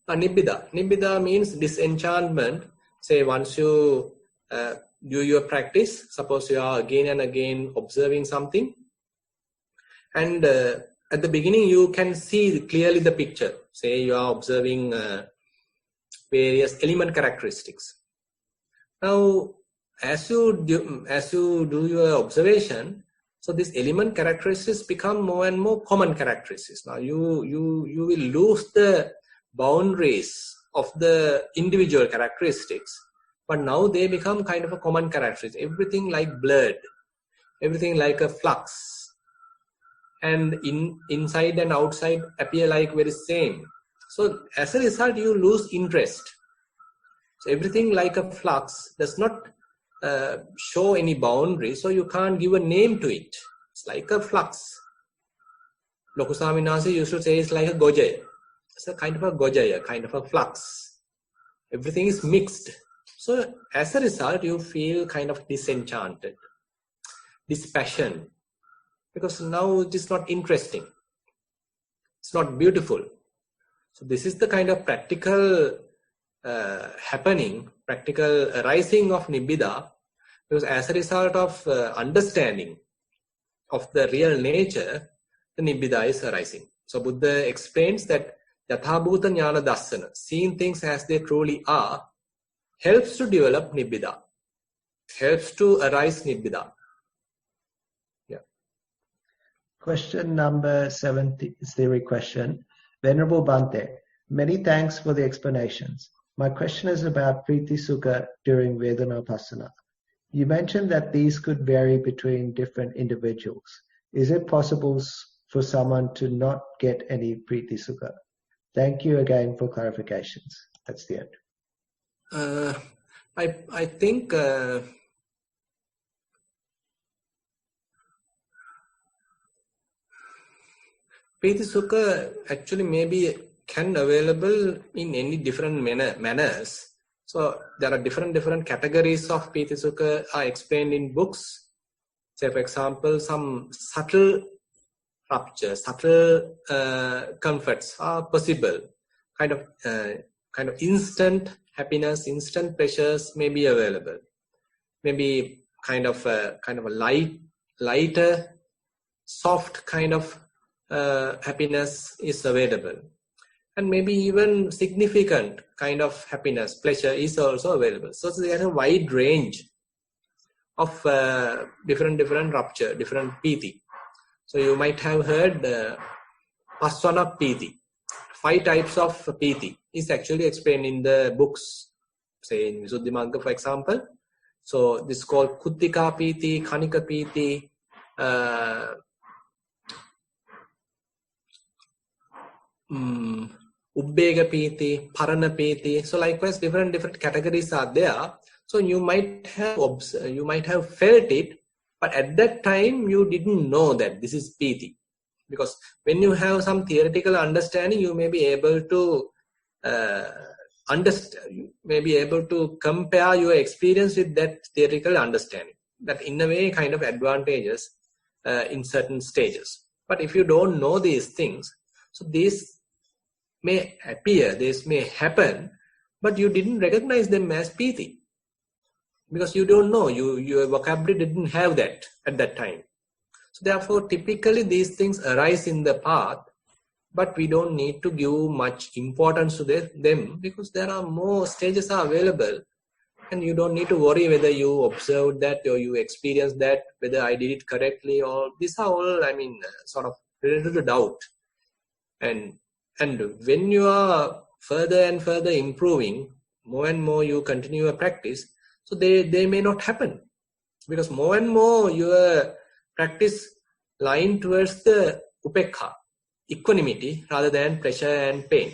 Nibbida means disenchantment. Say once you do your practice, suppose you are again and again observing something, and at the beginning you can see clearly the picture. Say you are observing various element characteristics. Now as you do your observation, so these element characteristics become more and more common characteristics. Now you will lose the boundaries of the individual characteristics, but now they become kind of a common characteristic. Everything like blurred, everything like a flux, and inside and outside appear like very same. So as a result you lose interest. So everything like a flux does not show any boundary, so you can't give a name to it. It's like a flux. Loku Swamin Wahanse used to say it's like a gojaya. It's a kind of a gojaya, kind of a flux. Everything is mixed. So as a result, you feel kind of disenchanted, dispassion, because now it is not interesting. It's not beautiful. So this is the kind of practical happening, practical arising of Nibbida, because as a result of understanding of the real nature, the Nibbida is arising. So Buddha explains that Yathabhuta Jnana Dassana, seeing things as they truly are, helps to develop Nibbida, helps to arise Nibbida. Yeah. Question number 70 is theory question. Venerable Bhante, many thanks for the explanations. My question is about Priti Sukha during Vedanapassana. You mentioned that these could vary between different individuals. Is it possible for someone to not get any Priti Sukha? Thank you again for clarifications. That's the end. I think Priti Sukha actually maybe can available in any different manners. So there are different categories of Priti Sukha are explained in books. Say for example, some subtle rapture, subtle comforts are possible. Kind of kind of instant happiness, instant pleasures may be available. Maybe kind of a lighter, soft kind of happiness is available. And maybe even significant kind of happiness, pleasure is also available. So there is a wide range of different rupture, different piti. So you might have heard Paswana piti. 5 types of piti is actually explained in the books, say in Visuddhimagga, for example. So this is called Kuttika piti, Kanika piti, Ubbega piti, Parana piti. So likewise, different categories are there. So you might have felt it, but at that time you didn't know that this is piti. Because when you have some theoretical understanding, you may be able to understand, you may be able to compare your experience with that theoretical understanding. That in a way kind of advantages in certain stages. But if you don't know these things, so these may appear, this may happen, but you didn't recognize them as piti. Because you don't know, your vocabulary didn't have that at that time. So therefore, typically these things arise in the path, but we don't need to give much importance to them because there are more stages are available, and you don't need to worry whether you observed that or you experienced that, whether I did it correctly, or these are all, sort of related to doubt. And when you are further and further improving, more and more you continue your practice, so they may not happen because more and more your practice line towards the upekha, equanimity, rather than pleasure and pain.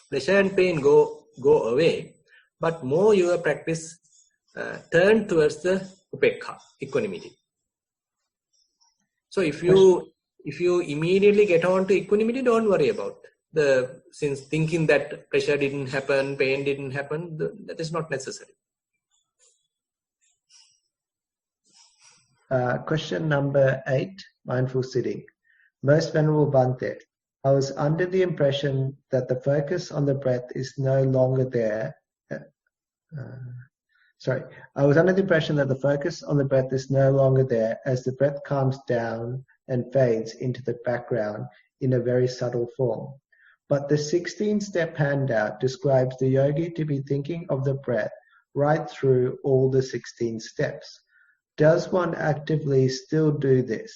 Pleasure and pain go away, but more your practice turn towards the upekha, equanimity. So if you immediately get on to equanimity, don't worry about since thinking that pleasure didn't happen, pain didn't happen, that is not necessary. Question number 8, mindful sitting. Most Venerable Bhante, I was under the impression that the focus on the breath is no longer there. I was under the impression that the focus on the breath is no longer there as the breath calms down and fades into the background in a very subtle form. But the 16-step handout describes the yogi to be thinking of the breath right through all the 16 steps. Does one actively still do this?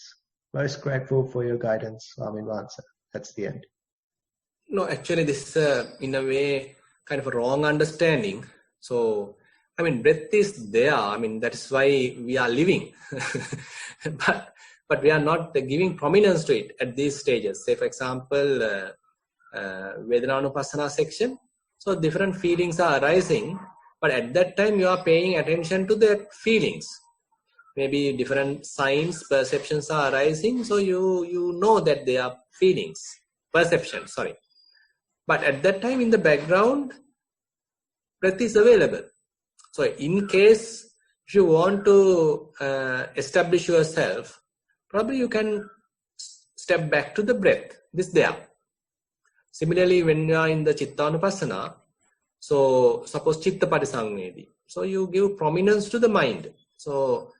Most grateful for your guidance, Swami Vansa. That's the end. No, actually this is in a way kind of a wrong understanding. So, breath is there. That is why we are living. but we are not giving prominence to it at these stages. Say, for example, Vedananupassana section. So different feelings are arising, but at that time you are paying attention to the feelings. Maybe different signs, perceptions are arising, so you know that they are feelings, perception, sorry. But at that time in the background, breath is available. So in case if you want to establish yourself, probably you can step back to the breath, this there. Similarly, when you are in the Chittanupassana, so suppose Chitta Parisamvedi, so you give prominence to the mind. So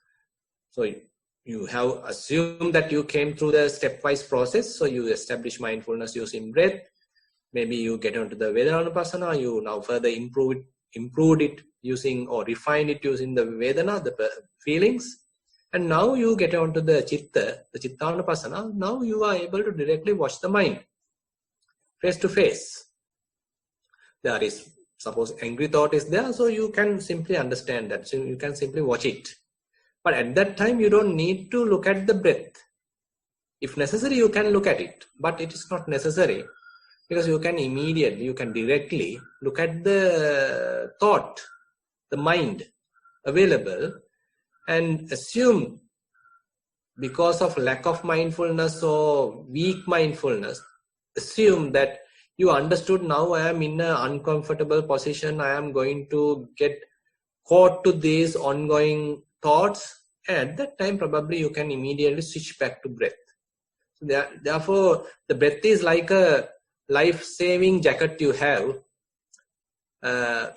you have assumed that you came through the stepwise process. So you establish mindfulness using breath. Maybe you get onto the Vedananupassana. You now further improved it using or refined it using the Vedana, the feelings. And now you get onto the Chittanupassana. Now you are able to directly watch the mind face to face. There is, suppose angry thought is there. So you can simply understand that. So you can simply watch it. But at that time, you don't need to look at the breath. If necessary, you can look at it. But it is not necessary because you can directly look at the thought, the mind available, and assume because of lack of mindfulness or weak mindfulness, assume that you understood now I am in an uncomfortable position. I am going to get caught to these ongoing thoughts, and at that time probably you can immediately switch back to breath. So therefore, the breath is like a life-saving jacket you have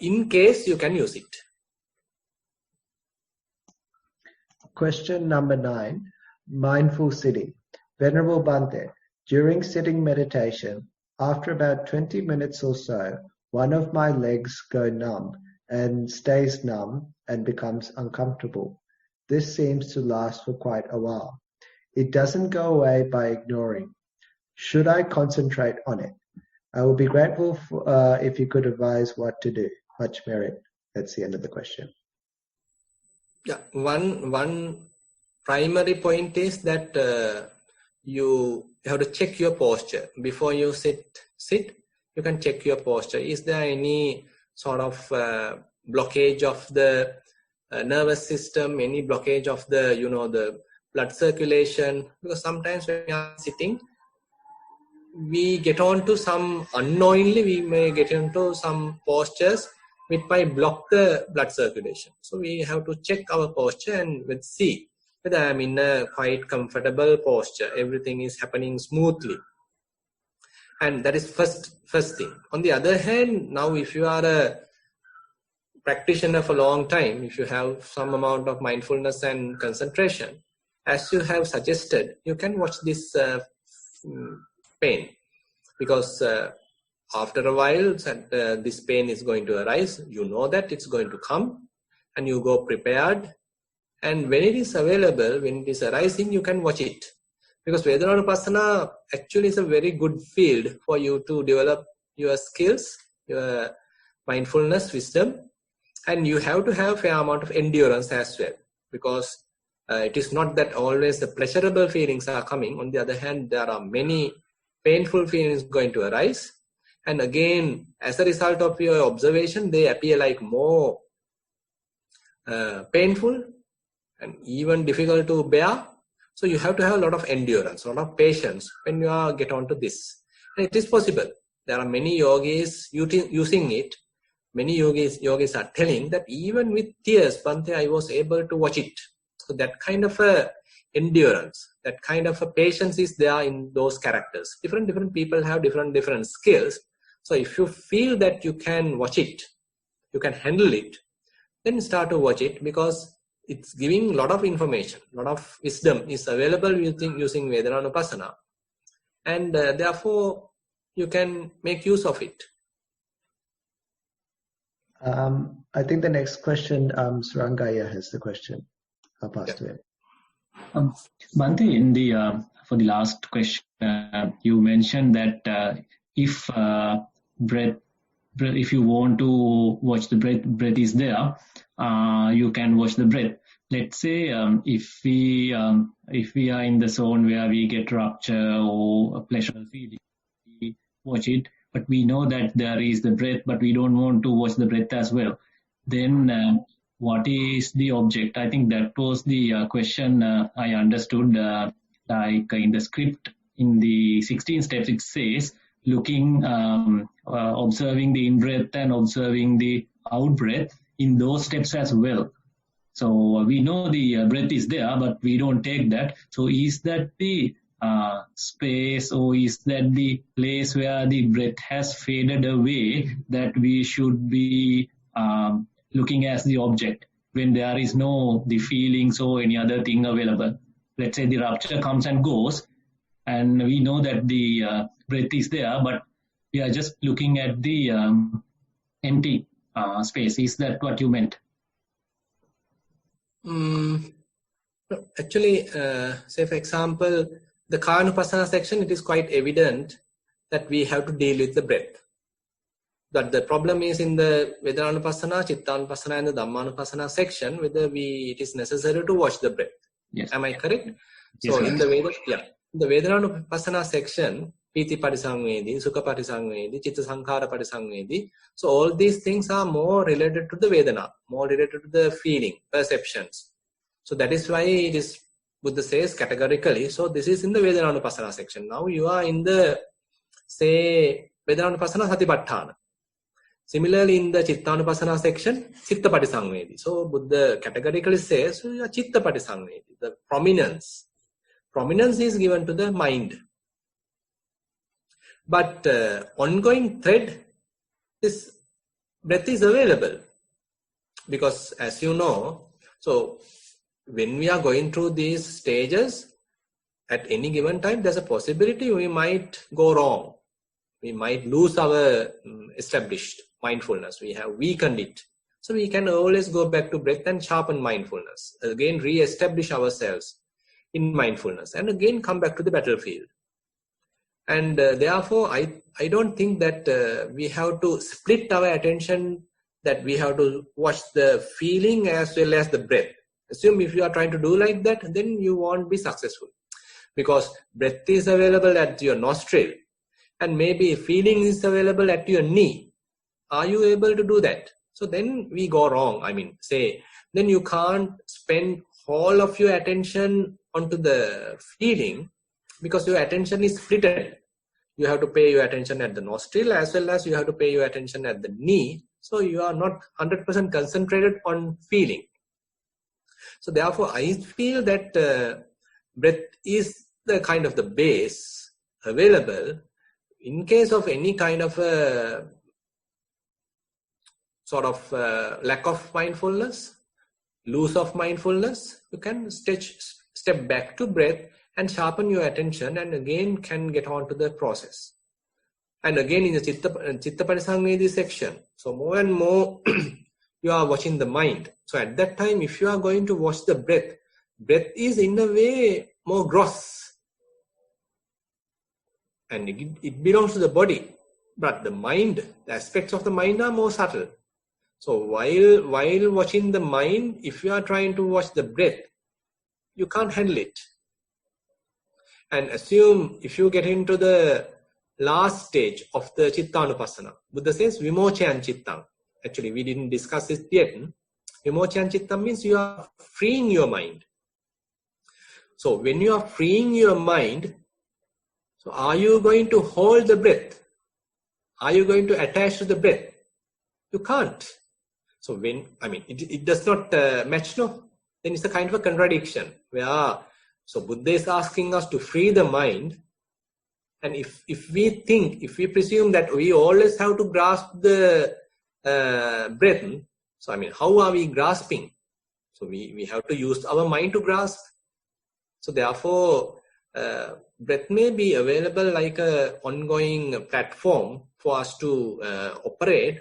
in case you can use it. Question number 9, mindful sitting. Venerable Bhante, during sitting meditation, after about 20 minutes or so, one of my legs go numb and stays numb and becomes uncomfortable. This seems to last for quite a while. It doesn't go away by ignoring. Should I concentrate on it? I will be grateful if you could advise what to do. Much merit. That's the end of the question. Yeah, one primary point is that you have to check your posture before you sit. You can check your posture. Is there any sort of blockage of the nervous system? Any blockage of the the blood circulation? Because sometimes when we are sitting, we get on to some unknowingly. We may get into some postures which might block the blood circulation. So we have to check our posture and let's see whether I am in a quite comfortable posture. Everything is happening smoothly. And that is first thing. On the other hand, now if you are a practitioner for a long time, if you have some amount of mindfulness and concentration, as you have suggested, you can watch this pain. Because after a while, this pain is going to arise. You know that it's going to come and you go prepared. And when it is available, when it is arising, you can watch it. Because Vedananupassana actually is a very good field for you to develop your skills, your mindfulness, wisdom. And you have to have a fair amount of endurance as well. Because it is not that always the pleasurable feelings are coming. On the other hand, there are many painful feelings going to arise. And again, as a result of your observation, they appear like more painful and even difficult to bear. So you have to have a lot of endurance, a lot of patience when you get onto this. And it is possible. There are many yogis using it. Many yogis are telling that even with tears, Bhante, I was able to watch it. So that kind of a endurance, that kind of a patience is there in those characters. Different people have different skills. So if you feel that you can watch it, you can handle it, then start to watch it, because it's giving a lot of information, a lot of wisdom is available using Vedananupassana. And therefore, you can make use of it. I think the next question, Surangaya has the question. I'll pass to him. Bhante, for the last question, you mentioned that if you want to watch the breath is there, you can watch the breath. Let's say if we are in the zone where we get rapture or a pleasure feeling, we watch it, but we know that there is the breath, but we don't want to watch the breath as well. Then what is the object? I think that was the question I understood. Like in the script, in the 16 steps, it says looking, observing the in-breath and observing the out-breath in those steps as well. So we know the breath is there, but we don't take that. So is that the space, or is that the place where the breath has faded away that we should be looking as the object when there is no the feelings or any other thing available? Let's say the rapture comes and goes, and we know that the breath is there, but we are just looking at the empty space. Is that what you meant? Actually, say for example, the Kanupassana section, it is quite evident that we have to deal with the breath. But the problem is in the Vedananupassana, Chittanupassana and the Dhammanupassana section, whether it is necessary to watch the breath. Yes. Am I correct? Yes, So in the Vedananupassana section, Piti Parisangvedi, Sukha Parisangvedi, Chitta Sankhara Parisangvedi. So all these things are more related to the Vedana, more related to the feeling, perceptions. So that is why it is, Buddha says categorically, so this is in the Vedananupassana section. Now you are in the, say, Vedananupassana Satipatthana. Similarly, in the Chittanupassana section, Chitta Parisangvedi. So Buddha categorically says, so you are Chitta Parisangvedi. The prominence is given to the mind. But ongoing thread is breath is available. Because as you know, so when we are going through these stages, at any given time, there's a possibility we might go wrong. We might lose our established mindfulness. We have weakened it. So we can always go back to breath and sharpen mindfulness. Again, re-establish ourselves in mindfulness and again come back to the battlefield. And therefore, I don't think that we have to split our attention, that we have to watch the feeling as well as the breath. Assume if you are trying to do like that, then you won't be successful. Because breath is available at your nostril and maybe feeling is available at your knee. Are you able to do that? So then we go wrong. I mean, then you can't spend all of your attention onto the feeling because your attention is split. You have to pay your attention at the nostril as well as you have to pay your attention at the knee. So you are not 100% concentrated on feeling. So therefore, I feel that breath is the kind of the base available. In case of any kind of a sort of lack of mindfulness, loss of mindfulness, you can step back to breath and sharpen your attention and again can get on to the process. And again in the Chitta Parisangvedi section, so more and more you are watching the mind. So at that time, if you are going to watch the breath is in a way more gross. And it belongs to the body. But the mind, the aspects of the mind are more subtle. So while watching the mind, if you are trying to watch the breath, you can't handle it. And assume if you get into the last stage of the Chittanupassana, Buddha says Vimochayan Chittam. Actually, we didn't discuss this yet. Vimochayan Chittam means you are freeing your mind. So when you are freeing your mind, so are you going to hold the breath? Are you going to attach to the breath? You can't. So it does not match, no? Then it's a kind of a contradiction where, so Buddha is asking us to free the mind. And if we presume that we always have to grasp the breath, so how are we grasping? So we have to use our mind to grasp. So therefore, breath may be available like an ongoing platform for us to operate,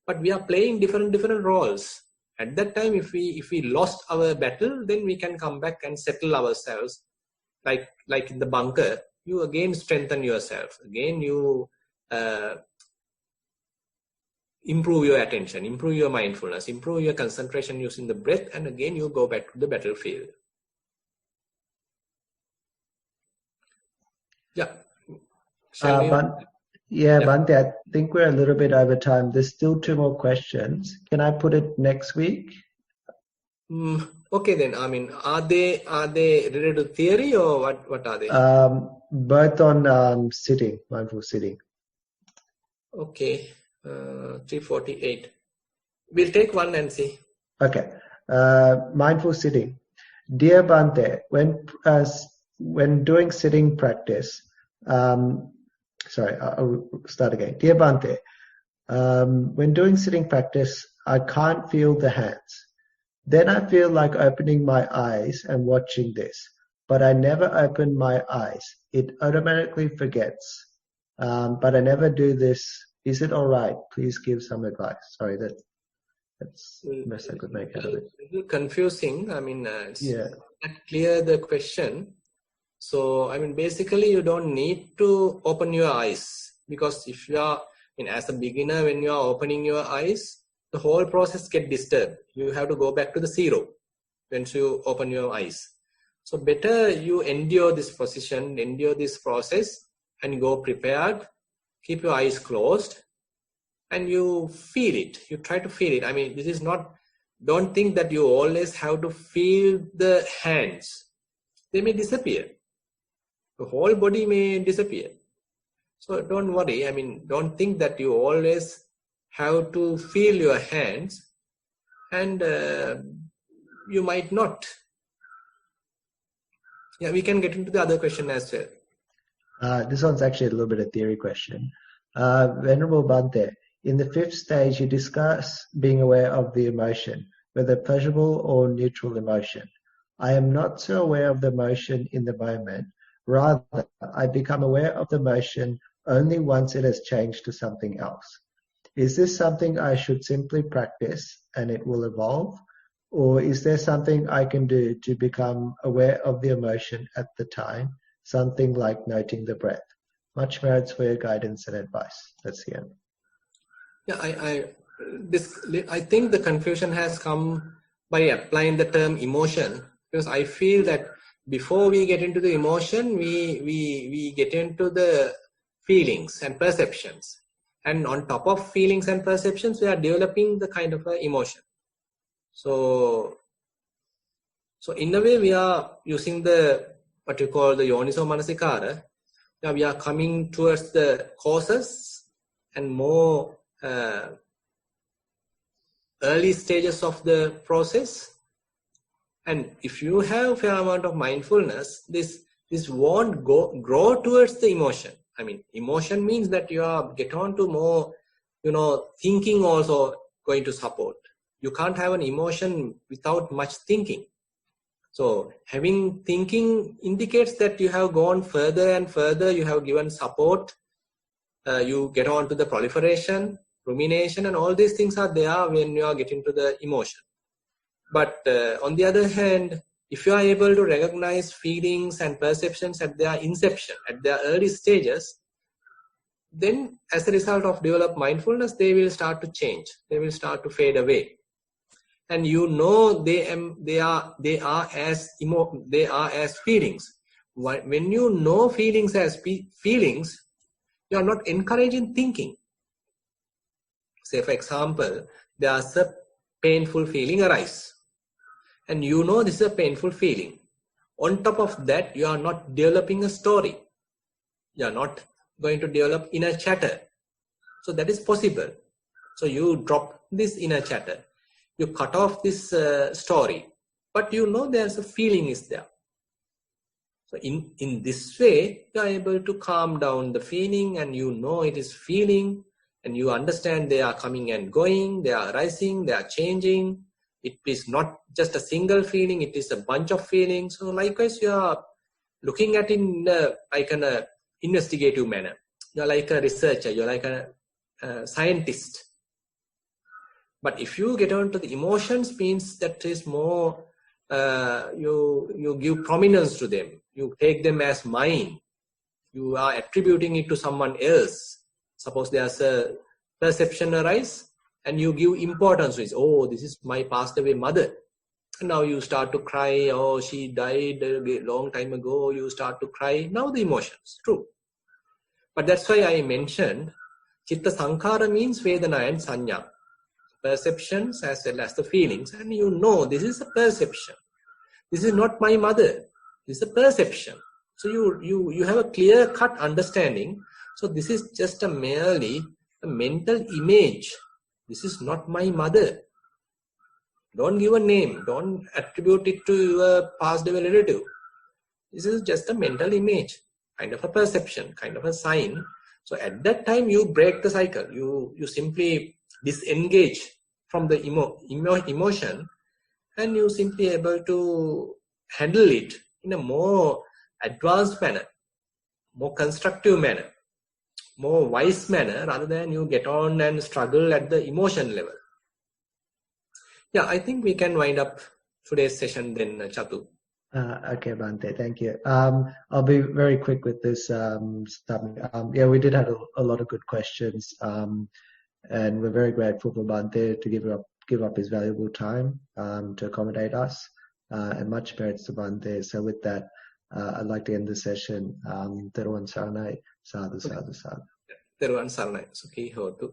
but we are playing different roles. At that time, if we lost our battle, then we can come back and settle ourselves. Like in the bunker, you again strengthen yourself. Again, you improve your attention, improve your mindfulness, improve your concentration using the breath, and again you go back to the battlefield. Yeah. Bhante, I think we're a little bit over time. There's still 2 more questions. Can I put it next week? Okay then. Are they related to theory or what are they? Both on sitting, mindful sitting. Okay. 348. We'll take one and see. Okay. Mindful sitting. Dear Bhante, when doing sitting practice, I'll start again. Dear Bhante, when doing sitting practice, I can't feel the hands. Then I feel like opening my eyes and watching this, but I never open my eyes. It automatically forgets. But I never do this. Is it all right? Please give some advice. Sorry, that's the best I could make out of it. A little confusing. It's not clear the question. So, basically you don't need to open your eyes, because if you are, as a beginner, when you are opening your eyes, the whole process gets disturbed. You have to go back to the zero once you open your eyes. So better you endure this position, endure this process, and go prepared. Keep your eyes closed and you feel it. You try to feel it. This is not, don't think that you always have to feel the hands. They may disappear. The whole body may disappear. So don't worry. Don't think that you always have to feel your hands, and you might not. Yeah, we can get into the other question as well. This one's actually a little bit of theory question. Venerable Bhante, In the 5th stage, you discuss being aware of the emotion, whether pleasurable or neutral emotion. I am not so aware of the emotion in the moment. Rather, I become aware of the emotion only once it has changed to something else. Is this something I should simply practice and it will evolve? Or is there something I can do to become aware of the emotion at the time? Something like noting the breath. Much merits for your guidance and advice. That's the end. Yeah, I think the confusion has come by applying the term emotion, because I feel that before we get into the emotion, we get into the feelings and perceptions, and on top of feelings and perceptions, we are developing the kind of emotion. So in a way, we are using the what you call the yoniso manasikara. Yeah, we are coming towards the causes and more early stages of the process. And if you have a fair amount of mindfulness, this won't grow towards the emotion. I mean, emotion means that you are get on to more, thinking also going to support. You can't have an emotion without much thinking. So having thinking indicates that you have gone further and further, you have given support, you get on to the proliferation, rumination, and all these things are there when you are getting to the emotion. But on the other hand, if you are able to recognize feelings and perceptions at their inception, at their early stages, then as a result of developed mindfulness, they will start to change. They will start to fade away. And they are as feelings. When you know feelings as feelings, you are not encouraging thinking. Say, for example, there's a painful feeling arise, and you know this is a painful feeling. On top of that, you are not developing a story. You are not going to develop inner chatter. So that is possible. So you drop this inner chatter. You cut off this story, but you know there's a feeling is there. So in this way, you are able to calm down the feeling, and you know it is feeling, and you understand they are coming and going, they are rising, they are changing. It is not just a single feeling, it is a bunch of feelings. So likewise, you are looking at it in like an investigative manner. You're like a researcher, you're like a scientist. But if you get on to the emotions, means that is more, you give prominence to them. You take them as mine. You are attributing it to someone else. Suppose there's a perception arise, and you give importance to it. Oh, this is my passed away mother. And now you start to cry. Oh, she died a long time ago. You start to cry. Now the emotions. True. But that's why I mentioned Chitta Sankhara means Vedana and Sanya. Perceptions as well as the feelings. And you know this is a perception. This is not my mother. This is a perception. So you have a clear-cut understanding. So this is just merely a mental image. This is not my mother. Don't give a name. Don't attribute it to your past away relative. This is just a mental image, kind of a perception, kind of a sign. So at that time, you break the cycle. You simply disengage from the emotion, and you simply able to handle it in a more advanced manner, more constructive manner, more wise manner, rather than you get on and struggle at the emotion level. Yeah, I think we can wind up today's session then, Chatu. Okay, Bhante, thank you. I'll be very quick with this summit. Yeah, we did have a lot of good questions, and we're very grateful for Bhante to give up his valuable time to accommodate us, and much merits to Bhante. So with that, I'd like to end the session. Teruvan Saranai, sadhu, sadhu, sadhu. Teruvan Saranai, sukhi hotu.